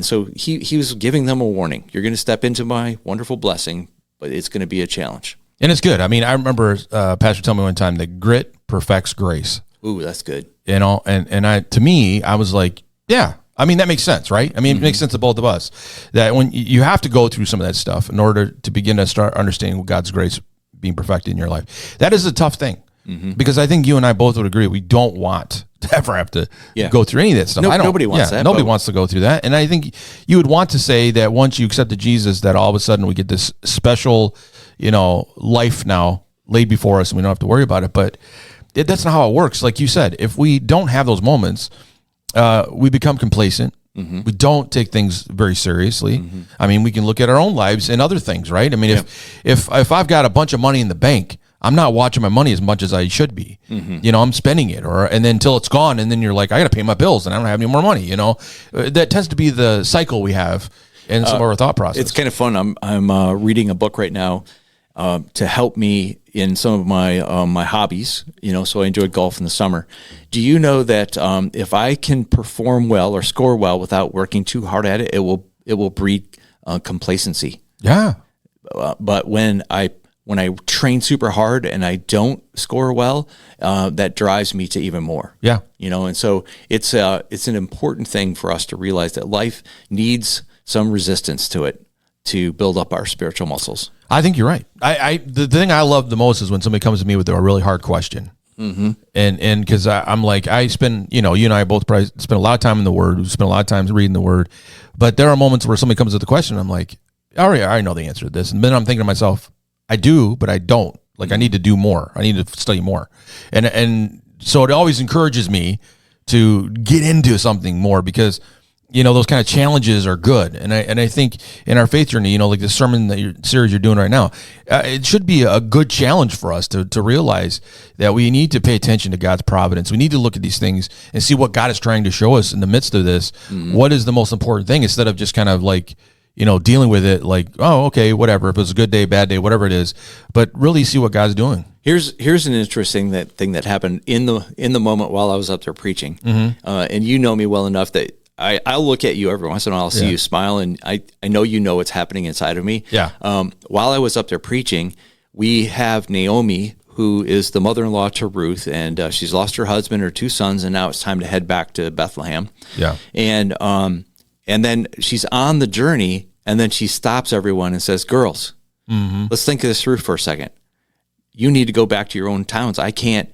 so he was giving them a warning. You're going to step into my wonderful blessing, but it's going to be a challenge. And it's good. I mean, I remember Pastor told me one time that grit perfects grace. Ooh, that's good. You know, and I was like, yeah. I mean, that makes sense, right? I mean, it makes sense to both of us that when you have to go through some of that stuff in order to begin to start understanding God's grace being perfected in your life. That is a tough thing because I think you and I both would agree we don't want to ever have to go through any of that stuff. Nobody wants that. Nobody wants to go through that. And I think you would want to say that once you accepted Jesus, that all of a sudden we get this special, you know, life now laid before us and we don't have to worry about it. But that's not how it works. Like you said, if we don't have those moments, we become complacent. We don't take things very seriously. I mean, we can look at our own lives and other things, right? I mean, if I've got a bunch of money in the bank, I'm not watching my money as much as I should be. You know, I'm spending it, and then until it's gone, and then you're like, I got to pay my bills, and I don't have any more money. You know, that tends to be the cycle we have. and some of our thought process. It's kind of fun. I'm reading a book right now to help me in some of my hobbies. So I enjoy golf in the summer. Do you know that if I can perform well or score well without working too hard at it, it will breed complacency. Yeah. But when I train super hard and I don't score well, that drives me to even more. Yeah. And so it's an important thing for us to realize that life needs some resistance to it to build up our spiritual muscles. I think you're right. The thing I love the most is when somebody comes to me with a really hard question. Mm-hmm. And because I'm like, I spend, you and I both probably spend a lot of time in the Word. We spend a lot of time reading the Word. But there are moments where somebody comes with a question, I'm like, I already know the answer to this. And then I'm thinking to myself, I do, but I don't. Like, I need to do more. I need to study more. And so it always encourages me to get into something more because, those kind of challenges are good. And I think in our faith journey, like the sermon series you're doing right now, it should be a good challenge for us to realize that we need to pay attention to God's providence. We need to look at these things and see what God is trying to show us in the midst of this. Mm-hmm. What is the most important thing, instead of just kind of like, dealing with it like, oh, okay, whatever. If it's a good day, bad day, whatever it is, but really see what God's doing. Here's an interesting thing that happened in the moment while I was up there preaching. Mm-hmm. And you know me well enough that I'll look at you every once in a while, I'll see you smile, and I know what's happening inside of me. Yeah. While I was up there preaching, we have Naomi, who is the mother-in-law to Ruth, and she's lost her husband, her 2 sons, and now it's time to head back to Bethlehem. Yeah. And then she's on the journey, and then she stops everyone and says, girls, let's think this through for a second. You need to go back to your own towns. I can't,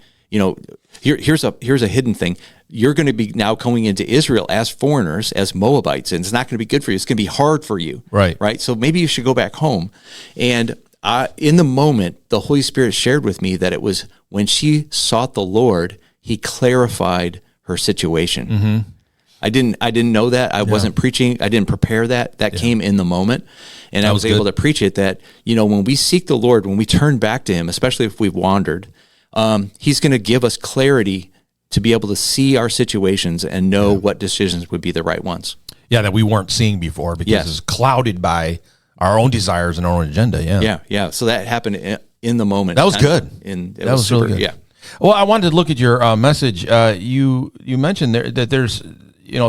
here's a hidden thing. You're going to be now going into Israel as foreigners, as Moabites, and it's not going to be good for you. It's going to be hard for you. Right. So maybe you should go back home. And in the moment, the Holy Spirit shared with me that it was when she sought the Lord, He clarified her situation. Mm-hmm. I didn't know that. I wasn't preaching. I didn't prepare that. That came in the moment. And I was able to preach it that, when we seek the Lord, when we turn back to Him, especially if we've wandered, He's going to give us clarity to be able to see our situations and know what decisions would be the right ones. Yeah, that we weren't seeing before because it's clouded by our own desires and our own agenda. Yeah. So that happened in the moment. That was good. That was really good. Yeah. Well, I wanted to look at your message. You mentioned there that there's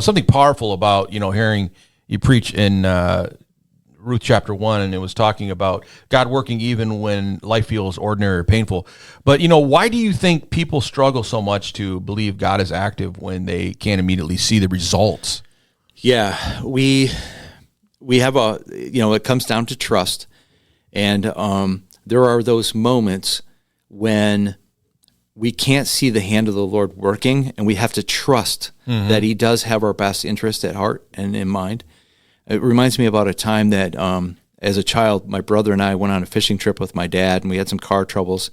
something powerful about hearing you preach in Ruth chapter 1, and it was talking about God working even when life feels ordinary or painful. But why do you think people struggle so much to believe God is active when they can't immediately see the results? Yeah, we have it comes down to trust, and there are those moments when we can't see the hand of the Lord working, and we have to trust that He does have our best interest at heart and in mind. It reminds me about a time that as a child, my brother and I went on a fishing trip with my dad, and we had some car troubles,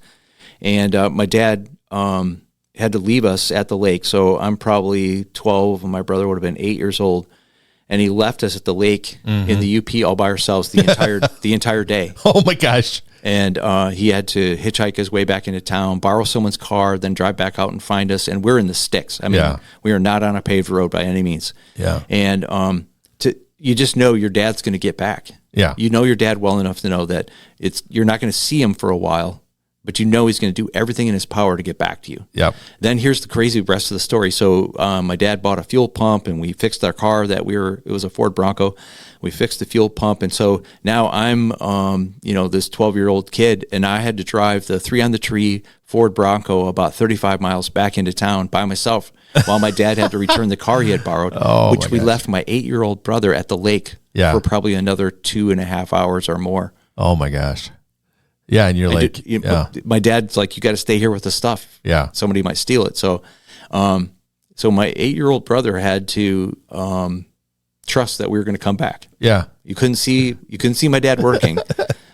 and my dad had to leave us at the lake. So I'm probably 12, and my brother would have been 8 years old, and he left us at the lake in the UP all by ourselves the entire day. Oh my gosh! And he had to hitchhike his way back into town, borrow someone's car, then drive back out and find us. And we're in the sticks. I mean, we are not on a paved road by any means. Yeah. And you just know your dad's going to get back. Yeah. You know your dad well enough to know that you're not going to see him for a while, but he's going to do everything in his power to get back to you. Yeah. Then here's the crazy rest of the story. So my dad bought a fuel pump, and we fixed our car it was a Ford Bronco. We fixed the fuel pump, and so now I'm this 12-year-old kid, and I had to drive the 3-on-the-tree Ford Bronco about 35 miles back into town by myself while my dad had to return the car he had borrowed, which we left my 8-year-old brother at the lake for probably another 2.5 hours or more. Oh my gosh. Yeah, and you're like, my dad's like, you got to stay here with the stuff. Yeah, somebody might steal it. So, so my 8-year-old brother had to trust that we were going to come back. Yeah, you couldn't see my dad working,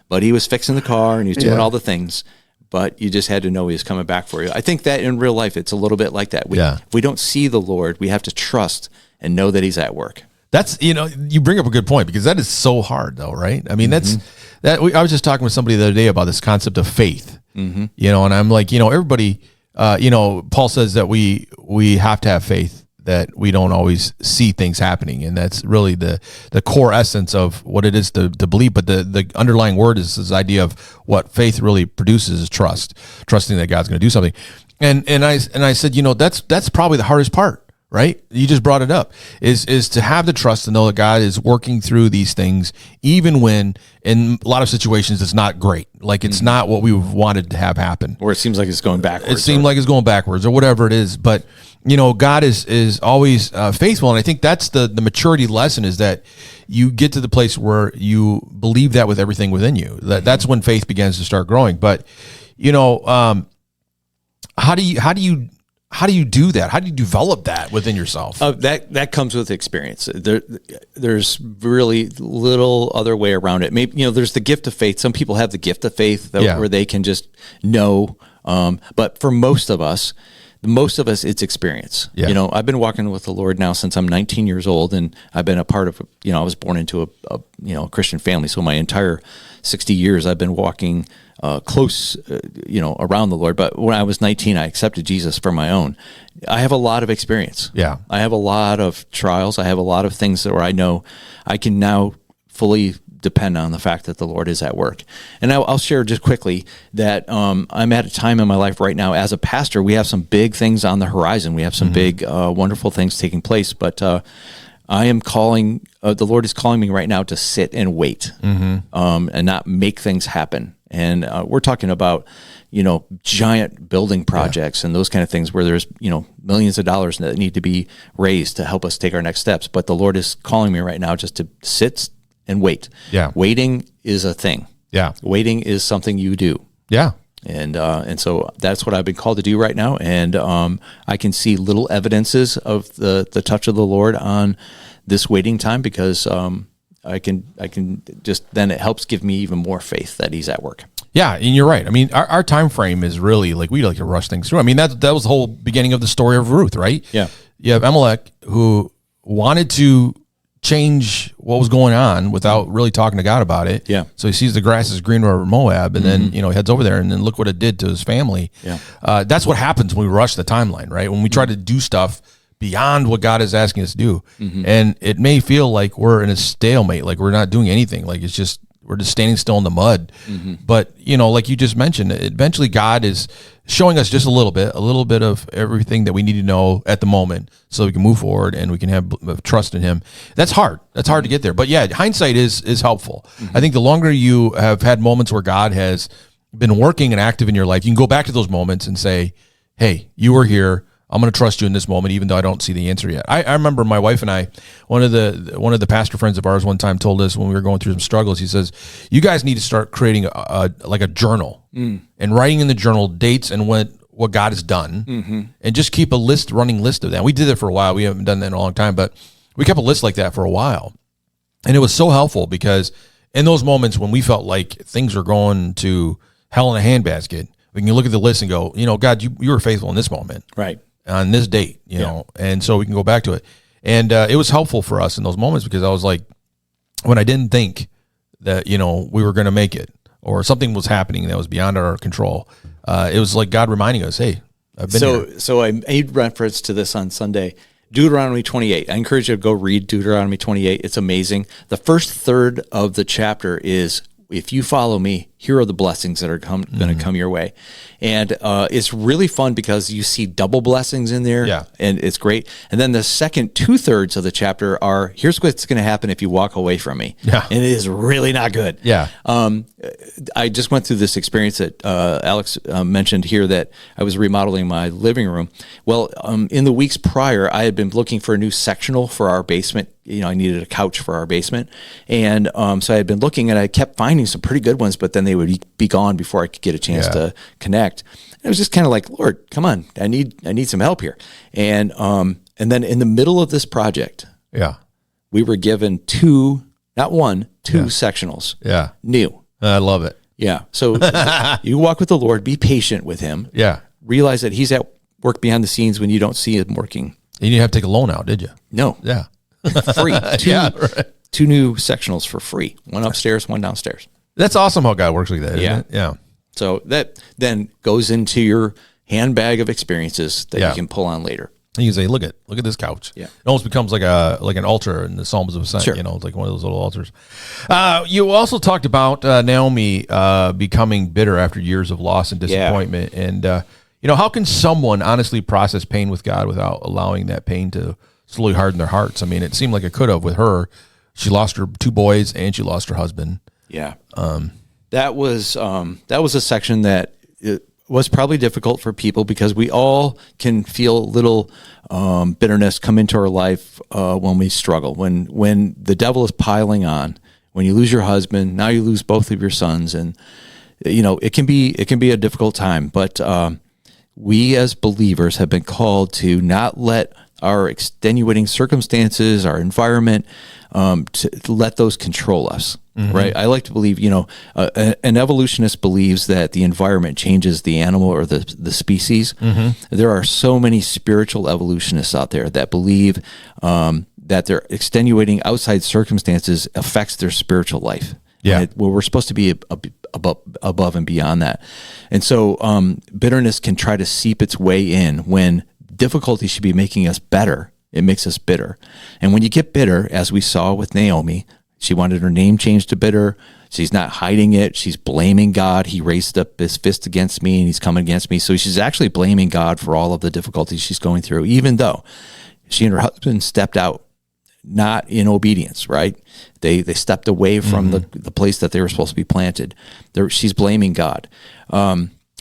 but he was fixing the car and he was doing all the things. But you just had to know He was coming back for you. I think that in real life, it's a little bit like that. If we don't see the Lord, we have to trust and know that He's at work. That's, you bring up a good point, because that is so hard though, right? I mean, I was just talking with somebody the other day about this concept of faith, and I'm like, everybody, Paul says that we have to have faith that we don't always see things happening. And that's really the core essence of what it is to believe. But the underlying word is this idea of what faith really produces is trusting that God's going to do something. And I said, that's probably the hardest part. Right? You just brought it up, is to have the trust to know that God is working through these things, even when in a lot of situations it's not great. Like it's not what we wanted to have happen. Or it seems like it's going backwards. It seemed like it's going backwards or whatever it is. But, God is always faithful. And I think that's the maturity lesson, is that you get to the place where you believe that with everything within you. That's when faith begins to start growing. But, how do you do that? How do you develop that within yourself? That comes with experience. There's really little other way around it. Maybe, there's the gift of faith. Some people have the gift of faith where they can just know. But for most of us, it's experience. Yeah. I've been walking with the Lord now since I'm 19 years old, and I've been a part of, I was born into a Christian family. So my entire 60 years I've been walking close, around the Lord. But when I was 19, I accepted Jesus for my own. I have a lot of experience. Yeah. I have a lot of trials. I have a lot of things where I know I can now fully depend on the fact that the Lord is at work. And I'll share just quickly that I'm at a time in my life right now as a pastor. We have some big things on the horizon. We have some big, wonderful things taking place. But I am calling, the Lord is calling me right now to sit and wait and not make things happen. And we're talking about, giant building projects and those kind of things where there's, millions of dollars that need to be raised to help us take our next steps. But the Lord is calling me right now just to sit and wait. Yeah. Waiting is a thing. Yeah. Waiting is something you do. Yeah. And so that's what I've been called to do right now. And I can see little evidences of the touch of the Lord on this waiting time, because I can just, then it helps give me even more faith that He's at work. Yeah, and you're right. I mean, our time frame is really like, we like to rush things through. I mean, that was the whole beginning of the story of Ruth, right? Yeah. You have Amalek, who wanted to change what was going on without really talking to God about it. Yeah. So he sees the grass is greener over Moab, and then heads over there, and then look what it did to his family. Yeah. That's what happens when we rush the timeline, right? When we try to do stuff beyond what God is asking us to do, and it may feel like we're in a stalemate, like we're not doing anything, like it's just, we're just standing still in the mud. But like you just mentioned, eventually God is showing us just a little bit of everything that we need to know at the moment, so we can move forward and we can have trust in Him. That's hard. That's hard to get there. But yeah, hindsight is helpful. I think the longer you have had moments where God has been working and active in your life, you can go back to those moments and say, hey, you were here. I'm going to trust you in this moment, even though I don't see the answer yet. I remember my wife and I, one of the pastor friends of ours one time told us when we were going through some struggles, he says, you guys need to start creating a journal and writing in the journal dates and what God has done, and just keep a running list of that. We did it for a while. We haven't done that in a long time, but we kept a list like that for a while. And it was so helpful, because in those moments when we felt like things were going to hell in a handbasket, we can look at the list and go, God, you were faithful in this moment. Right. On this date, and so we can go back to it. And it was helpful for us in those moments, because I was like, when I didn't think that, we were going to make it, or something was happening that was beyond our control, it was like God reminding us, hey, I've been here. So I made reference to this on Sunday, Deuteronomy 28. I encourage you to go read Deuteronomy 28. It's amazing. The first third of the chapter is, if you follow me, here are the blessings that are going to come your way. And it's really fun because you see double blessings in there. Yeah. And it's great. And then the second 2/3 of the chapter are, here's what's going to happen if you walk away from me. Yeah. And it is really not good. Yeah. I just went through this experience that Alex mentioned here, that I was remodeling my living room. Well, in the weeks prior, I had been looking for a new sectional for our basement. I needed a couch for our basement. And so I had been looking, and I kept finding some pretty good ones, but then they would be gone before I could get a chance to connect. And it was just kind of like, Lord, come on, I need some help here. And then in the middle of this project, we were given two sectionals. Yeah. New. I love it. Yeah. So you walk with the Lord, be patient with Him. Yeah. Realize that He's at work behind the scenes when you don't see Him working. You didn't have to take a loan out, did you? No. Yeah. Free. Right. Two new sectionals for free. One upstairs, one downstairs. That's awesome how God works like that, isn't it? Yeah. So that then goes into your handbag of experiences that you can pull on later. And you can say, look at this couch. Yeah. It almost becomes like an altar in the Psalms of Ascent. Sure. It's like one of those little altars. You also talked about Naomi becoming bitter after years of loss and disappointment. And how can someone honestly process pain with God without allowing that pain to slowly harden their hearts? I mean, it seemed like it could have with her. She lost her 2 boys and she lost her husband. Yeah. That was a section that it was probably difficult for people because we all can feel a little bitterness come into our life when we struggle. When the devil is piling on, when you lose your husband, now you lose both of your sons, and it can be a difficult time. But we as believers have been called to not let our extenuating circumstances, our environment, to let those control us. Mm-hmm. Right. I like to believe, an evolutionist believes that the environment changes the animal or the species. Mm-hmm. There are so many spiritual evolutionists out there that believe that their extenuating outside circumstances affects their spiritual life. Yeah. We're supposed to be above and beyond that. And so bitterness can try to seep its way in when difficulty should be making us better. It makes us bitter. And when you get bitter, as we saw with Naomi, she wanted her name changed to bitter. She's not hiding it. She's blaming God. He raised up his fist against me and he's coming against me. So she's actually blaming God for all of the difficulties she's going through, even though she and her husband stepped out not in obedience, right? They stepped away from the place that they were supposed to be planted. She's blaming God.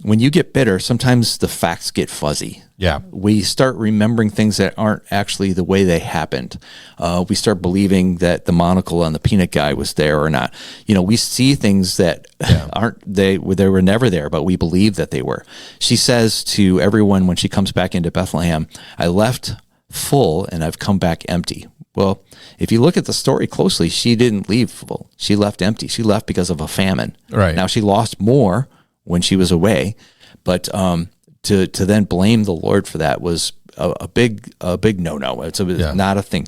When you get bitter, sometimes the facts get fuzzy. Yeah. We start remembering things that aren't actually the way they happened. We start believing that the monocle on the peanut guy was there or not. We see things that they were never there, but we believe that they were. She says to everyone when she comes back into Bethlehem, I left full and I've come back empty. Well, if you look at the story closely, she didn't leave full. She left empty. She left because of a famine. Right. Now she lost more when she was away, but to then blame the Lord for that was a big no-no. It's not a thing.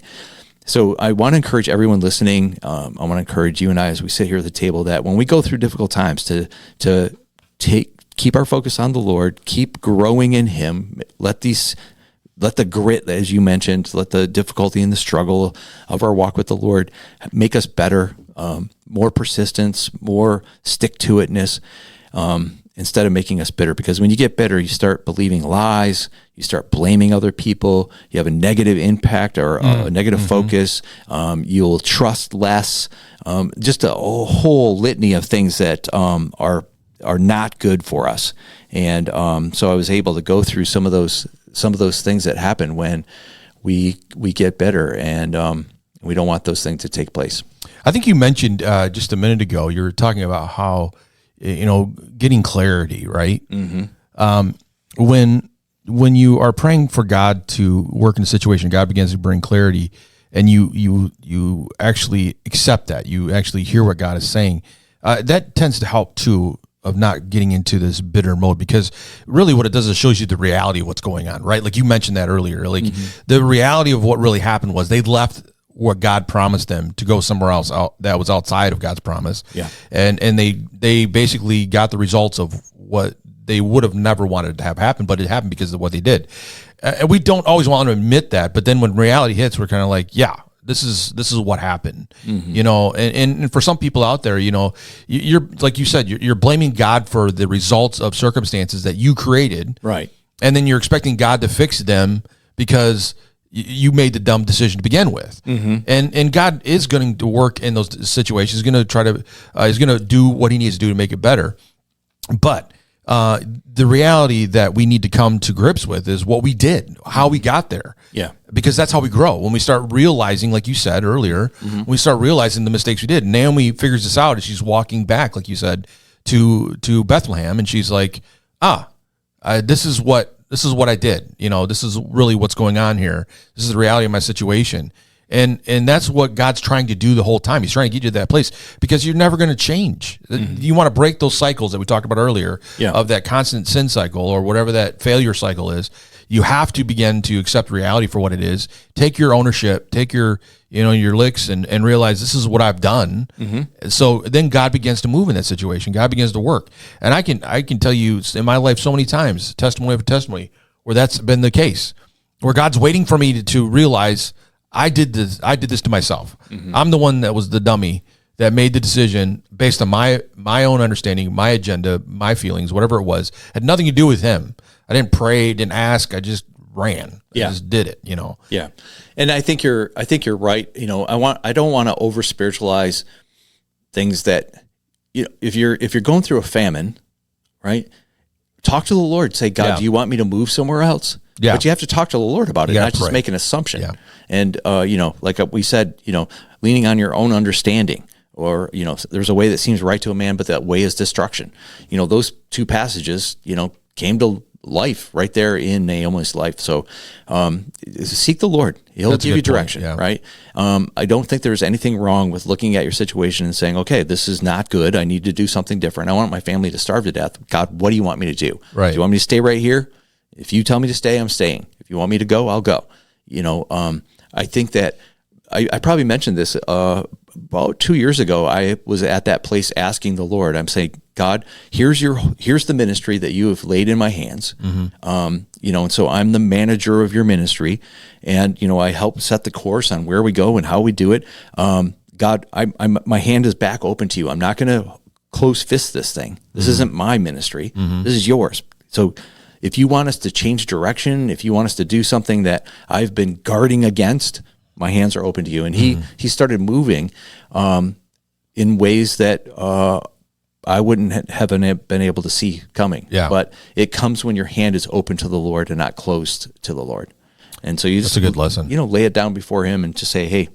So I want to encourage everyone listening. I want to encourage you and I as we sit here at the table that when we go through difficult times to keep our focus on the Lord, keep growing in Him. Let the grit, as you mentioned, let the difficulty and the struggle of our walk with the Lord make us better, more persistence, more stick-to-itness, instead of making us bitter. Because when you get bitter, you start believing lies, you start blaming other people, you have a negative impact or a negative focus, you'll trust less, just a whole litany of things that are not good for us. And so I was able to go through some of those things that happen when we get bitter, and we don't want those things to take place. I think you mentioned just a minute ago, you were talking about how, getting clarity, right? Mm-hmm. When you are praying for God to work in a situation, God begins to bring clarity, and you actually accept that. You actually hear what God is saying. That tends to help too, of not getting into this bitter mode, because really what it does is it shows you the reality of what's going on, right? Like you mentioned that earlier, like the reality of what really happened was they left what God promised them to go somewhere else that was outside of God's promise. Yeah. And they basically got the results of what they would have never wanted to have happen, but it happened because of what they did. And we don't always want to admit that, but then when reality hits, we're kind of like, yeah, this is what happened, and for some people out there, you're like you said, you're blaming God for the results of circumstances that you created. Right. And then you're expecting God to fix them because you made the dumb decision to begin with. Mm-hmm. And God is going to work in those situations. He's going to he's going to do what he needs to do to make it better. But the reality that we need to come to grips with is what we did, how we got there. Yeah. Because that's how we grow. When we start realizing, like you said earlier, we start realizing the mistakes we did. Naomi figures this out as she's walking back, like you said, to Bethlehem, and she's like, this is what I did. This is really what's going on here. This is the reality of my situation. And that's what God's trying to do the whole time. He's trying to get you to that place because you're never going to change. You want to break those cycles that we talked about earlier of that constant sin cycle or whatever that failure cycle is. You have to begin to accept reality for what it is. Take your ownership, take your licks and realize this is what I've done. Mm-hmm. So then God begins to move in that situation. God begins to work. And I can tell you in my life so many times, testimony after testimony, where that's been the case. where God's waiting for me to realize I did this to myself. Mm-hmm. I'm the one that was the dummy that made the decision based on my own understanding, my agenda, my feelings, whatever it was. Had nothing to do with him. I didn't pray, didn't ask. I just ran. I just did it, Yeah. And I think you're right. I don't want to over spiritualize things that, if you're going through a famine, right? Talk to the Lord. Say, God, do you want me to move somewhere else? Yeah. But you have to talk to the Lord about it, not just make an assumption. Yeah. And, like we said, leaning on your own understanding, or, there's a way that seems right to a man, but that way is destruction. Those two passages, came to life right there in Naomi's life. So seek the Lord. He'll give you direction, right? I don't think there's anything wrong with looking at your situation and saying, okay, this is not good. I need to do something different. I want my family to starve to death. God, what do you want me to do? Right. Do you want me to stay right here? If you tell me to stay, I'm staying. If you want me to go, I'll go. I think that I probably mentioned this about 2 years ago. I was at that place asking the Lord, I'm saying, God, here's the ministry that you have laid in my hands. Mm-hmm. And so I'm the manager of your ministry, and, I help set the course on where we go and how we do it. God, my hand is back open to you. I'm not going to close fist this thing. This isn't my ministry. Mm-hmm. This is yours. So if you want us to change direction, if you want us to do something that I've been guarding against, my hands are open to you. And he started moving in ways that I wouldn't have been able to see coming. Yeah. But it comes when your hand is open to the Lord and not closed to the Lord. And so that's a good lesson. Lay it down before him and just say, hey,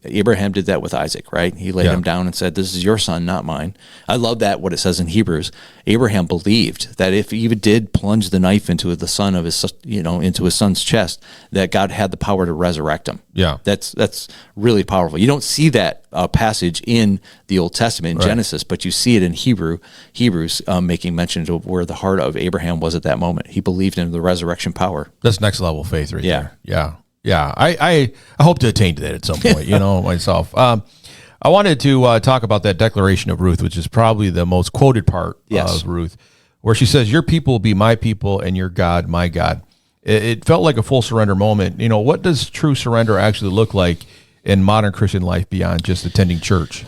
Abraham did that with Isaac, right? He laid him down and said, this is your son, not mine. I love that, what it says in Hebrews. Abraham believed that if he even did plunge the knife into the son of his, into his son's chest, that God had the power to resurrect him. Yeah. That's really powerful. You don't see that passage in the Old Testament, in Genesis, but you see it in Hebrews making mention of where the heart of Abraham was at that moment. He believed in the resurrection power. That's next level faith right there. Yeah. Yeah, I hope to attain to that at some point, myself. I wanted to talk about that declaration of Ruth, which is probably the most quoted part of Ruth, where she says, your people will be my people and your God, my God. It felt like a full surrender moment. What does true surrender actually look like in modern Christian life beyond just attending church?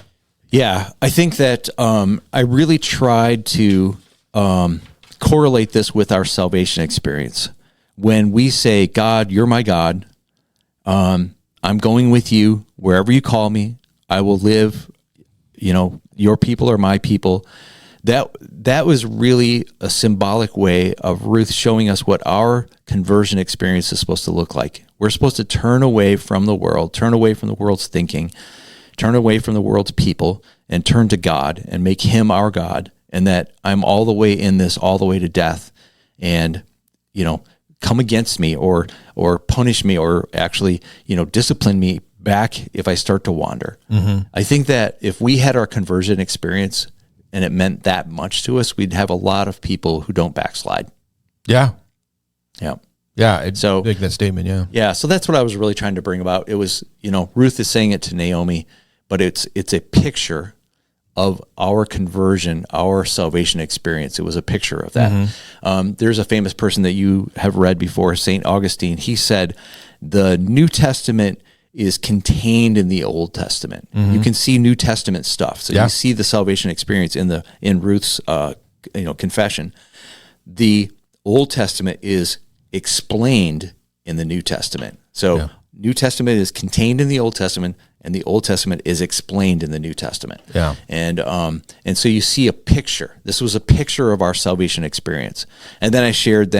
Yeah, I think that I really tried to correlate this with our salvation experience. When we say, God, you're my God, I'm going with you wherever you call me. I will live, your people are my people. That was really a symbolic way of Ruth showing us what our conversion experience is supposed to look like. We're supposed to turn away from the world, turn away from the world's thinking, turn away from the world's people, and turn to God and make him our God. And that I'm all the way in this, all the way to death. And, come against me or punish me or actually, discipline me back if I start to wander. Mm-hmm. I think that if we had our conversion experience and it meant that much to us, we'd have a lot of people who don't backslide. Yeah. Yeah. Yeah. So make that statement. Yeah. Yeah. So that's what I was really trying to bring about. It was, Ruth is saying it to Naomi, but it's a picture of our conversion, our salvation experience. It was a picture of that. Mm-hmm. There's a famous person that you have read before, St. Augustine. He said, the New Testament is contained in the Old Testament. Mm-hmm. You can see New Testament stuff. So you see the salvation experience in Ruth's confession. The Old Testament is explained in the New Testament. So New Testament is contained in the Old Testament, and the Old Testament is explained in the New Testament. Yeah. And so you see a picture. This was a picture of our salvation experience. And then I shared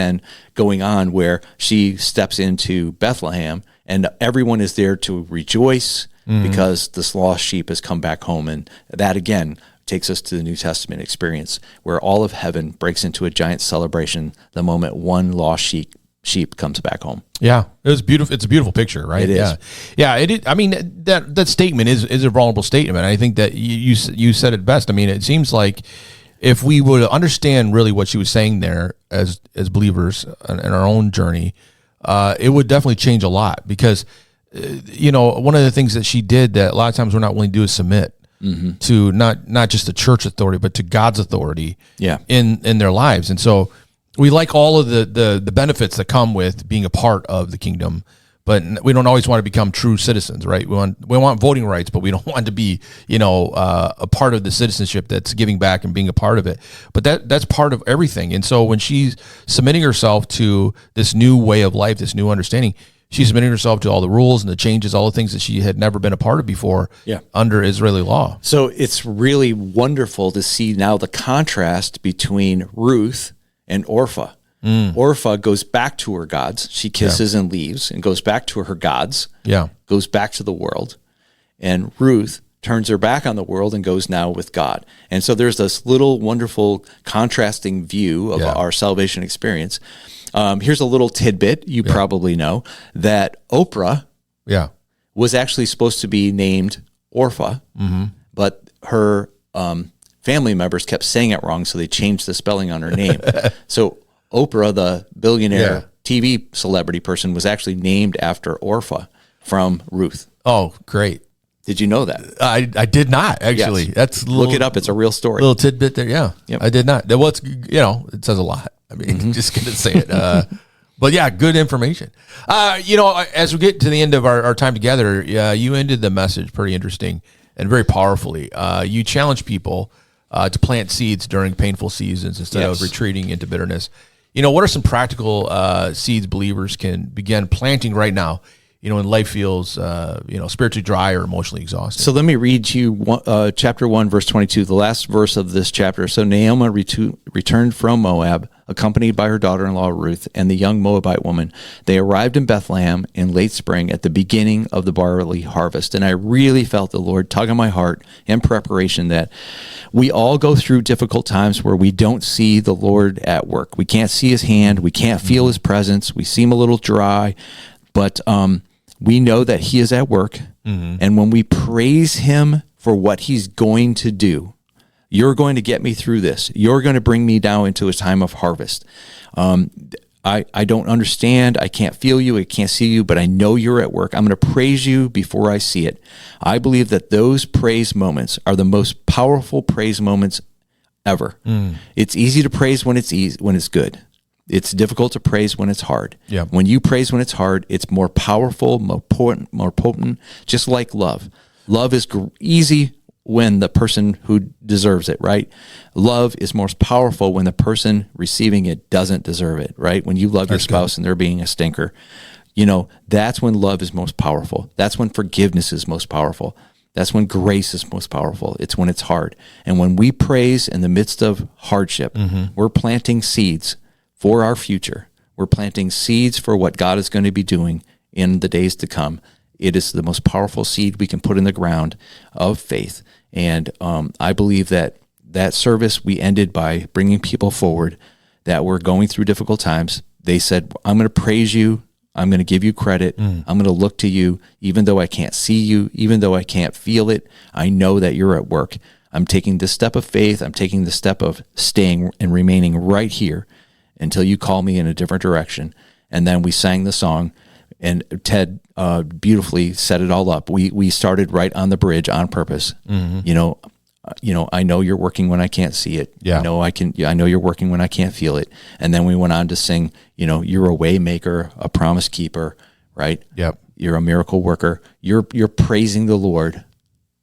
going on where she steps into Bethlehem and everyone is there to rejoice because this lost sheep has come back home. And that again takes us to the New Testament experience where all of heaven breaks into a giant celebration the moment one lost sheep comes back home. Yeah, it was beautiful. It's a beautiful picture, right? It is. Yeah. It is. I mean, that statement is a vulnerable statement. I think that you said it best. I mean, it seems like if we would understand really what she was saying there as believers in our own journey, it would definitely change a lot because, one of the things that she did that a lot of times we're not willing to do is submit to not just the church authority, but to God's authority in their lives. And so we like all of the benefits that come with being a part of the kingdom, but we don't always want to become true citizens, right? We want voting rights, but we don't want to be, a part of the citizenship that's giving back and being a part of it. But that's part of everything. And so when she's submitting herself to this new way of life, this new understanding, she's submitting herself to all the rules and the changes, all the things that she had never been a part of before under Israeli law. So it's really wonderful to see now the contrast between Ruth and Orpah. Orpah goes back to her gods. She kisses and leaves and goes back to her gods. Yeah. Goes back to the world. And Ruth turns her back on the world and goes now with God. And so there's this little wonderful contrasting view of our salvation experience. Here's a little tidbit you probably know, that Oprah was actually supposed to be named Orpah, but her family members kept saying it wrong, so they changed the spelling on her name. So Oprah, the billionaire TV celebrity person, was actually named after Orpah from Ruth. Oh, great. Did you know that? I did not, actually. That's Look it up. It's a real story. Little tidbit there. Yeah. Yep. I did not. Well, it says a lot. I mean, just going to say it. But yeah, good information. As we get to the end of our time together, you ended the message pretty interesting and very powerfully. You challenge people to plant seeds during painful seasons instead of retreating into bitterness. What are some practical seeds believers can begin planting right now, when life feels, spiritually dry or emotionally exhausted? So let me read you chapter 1, verse 22, the last verse of this chapter. So Naomi returned from Moab, accompanied by her daughter-in-law Ruth and the young Moabite woman. They arrived in Bethlehem in late spring at the beginning of the barley harvest. And I really felt the Lord tug on my heart in preparation that we all go through difficult times where we don't see the Lord at work. We can't see his hand. We can't feel his presence. We seem a little dry, but we know that he is at work. And when we praise him for what he's going to do, you're going to get me through this. You're going to bring me down into a time of harvest. I don't understand. I can't feel you. I can't see you, but I know you're at work. I'm going to praise you before I see it. I believe that those praise moments are the most powerful praise moments ever. It's easy to praise when it's good. It's difficult to praise when it's hard. Yeah. When you praise when it's hard, it's more powerful, more potent, just like love. Love is easy when the person who deserves it, right? Love is most powerful when the person receiving it doesn't deserve it, right? When you love your spouse and they're being a stinker, that's when love is most powerful. That's when forgiveness is most powerful. That's when grace is most powerful. It's when it's hard. And when we praise in the midst of hardship, we're planting seeds for our future. We're planting seeds for what God is going to be doing in the days to come. It is the most powerful seed we can put in the ground of faith. And I believe that service, we ended by bringing people forward that were going through difficult times. They said, I'm going to praise you. I'm going to give you credit. I'm going to look to you, even though I can't see you, even though I can't feel it. I know that you're at work. I'm taking this step of faith. I'm taking the step of staying and remaining right here until you call me in a different direction. And then we sang the song, and Ted beautifully set it all up. We started right on the bridge on purpose. I know you're working when I can't see it. Yeah. I know you're working when I can't feel it. And then we went on to sing, you're a way maker, a promise keeper, right? Yep. You're a miracle worker. You're praising the Lord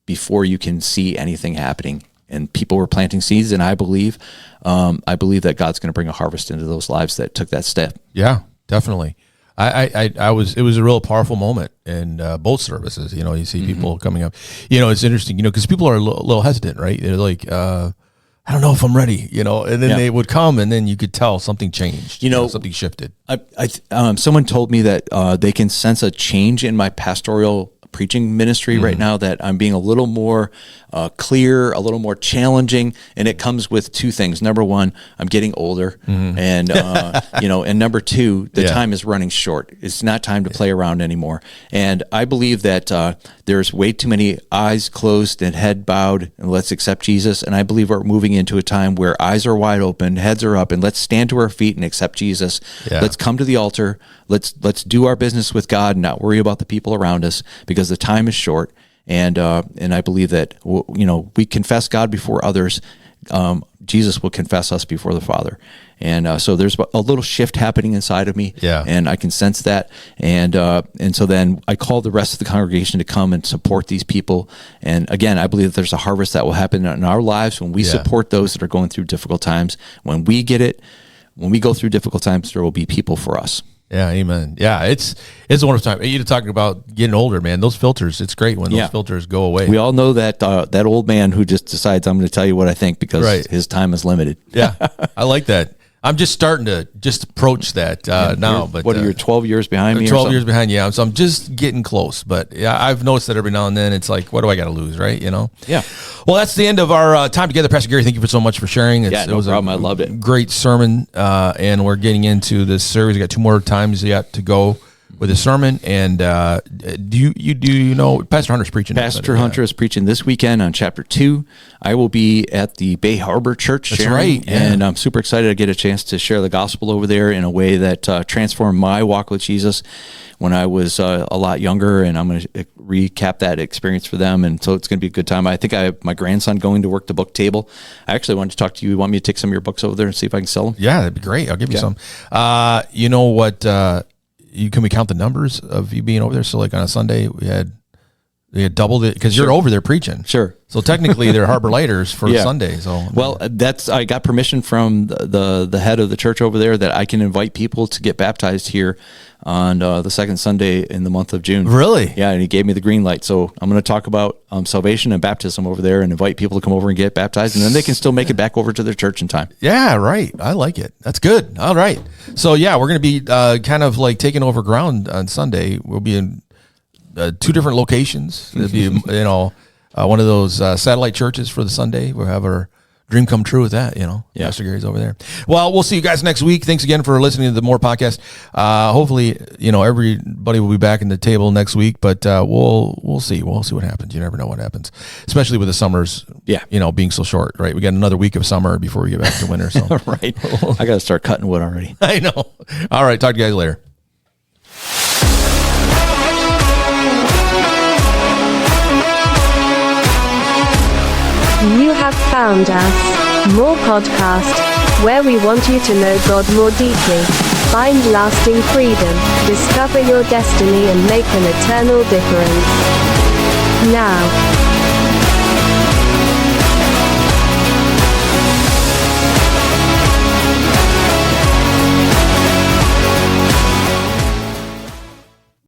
before you can see anything happening. And people were planting seeds, and I believe that God's going to bring a harvest into those lives that took that step. Yeah, definitely. It was a real powerful moment in both services. You see people coming up. It's interesting. Because people are a little hesitant, right? They're like, I don't know if I'm ready. And then they would come, and then you could tell something changed. Something shifted. Someone told me that they can sense a change in my pastoral preaching ministry right now, that I'm being a little more clear, a little more challenging, and it comes with two things. Number one, I'm getting older, and and number two, the time is running short. It's not time to play around anymore. And I believe that there's way too many eyes closed and head bowed, and let's accept Jesus. And I believe we're moving into a time where eyes are wide open, heads are up, and let's stand to our feet and accept Jesus. Yeah. Let's come to the altar. Let's do our business with God and not worry about the people around us, because the time is short. And I believe that we confess God before others. Jesus will confess us before the Father. And so there's a little shift happening inside of me, and I can sense that. And so then I call the rest of the congregation to come and support these people. And again, I believe that there's a harvest that will happen in our lives when we support those that are going through difficult times. When we get it, when we go through difficult times, there will be people for us. Yeah, amen. Yeah, it's a wonderful time. You're talking about getting older, man. Those filters, it's great when those filters go away. We all know that that old man who just decides, I'm going to tell you what I think because his time is limited. Yeah, I like that. I'm just starting to just approach that now. But what are you, 12 years behind me? 12 years behind, yeah. So I'm just getting close. But yeah, I've noticed that every now and then it's like, what do I got to lose, right? Yeah. Well, that's the end of our time together. Pastor Gary, thank you so much for sharing. It was problem. I loved it. Great sermon. And we're getting into this series. We got 2 more times yet to go with the sermon. And do you know Pastor Hunter's preaching? Pastor Hunter is preaching this weekend on chapter 2. I will be at the Bay Harbor Church sharing, and I'm super excited to get a chance to share the gospel over there in a way that transformed my walk with Jesus when I was a lot younger, and I'm going to recap that experience for them, and so it's going to be a good time. I think I have my grandson going to work the book table. I actually wanted to talk to you. You want me to take some of your books over there and see if I can sell them? Yeah, that'd be great. I'll give you some. You know what? Can we count the numbers of you being over there? So like on a Sunday, we had doubled it because you're over there preaching. Sure. So technically they're Harbor Lighters for Sunday. So well, I got permission from the head of the church over there that I can invite people to get baptized here on the second Sunday in the month of June. Really? Yeah, and he gave me the green light. So I'm going to talk about salvation and baptism over there and invite people to come over and get baptized, and then they can still make it back over to their church in time. Yeah, right. I like it. That's good. All right. So yeah, we're going to be kind of like taking over ground on Sunday. We'll be in 2 different locations. It'll be one of those satellite churches for the Sunday. We'll have our dream come true with that. Pastor Gary's over there. Well, we'll see you guys next week. Thanks again for listening to the More podcast. Hopefully, everybody will be back in the table next week. But we'll see. We'll see what happens. You never know what happens, especially with the summers. Being so short. Right. We got another week of summer before we get back to winter. So right. I got to start cutting wood already. I know. All right. Talk to you guys later. You have found us, More Podcast, where we want you to know God more deeply, find lasting freedom, discover your destiny and make an eternal difference. Now,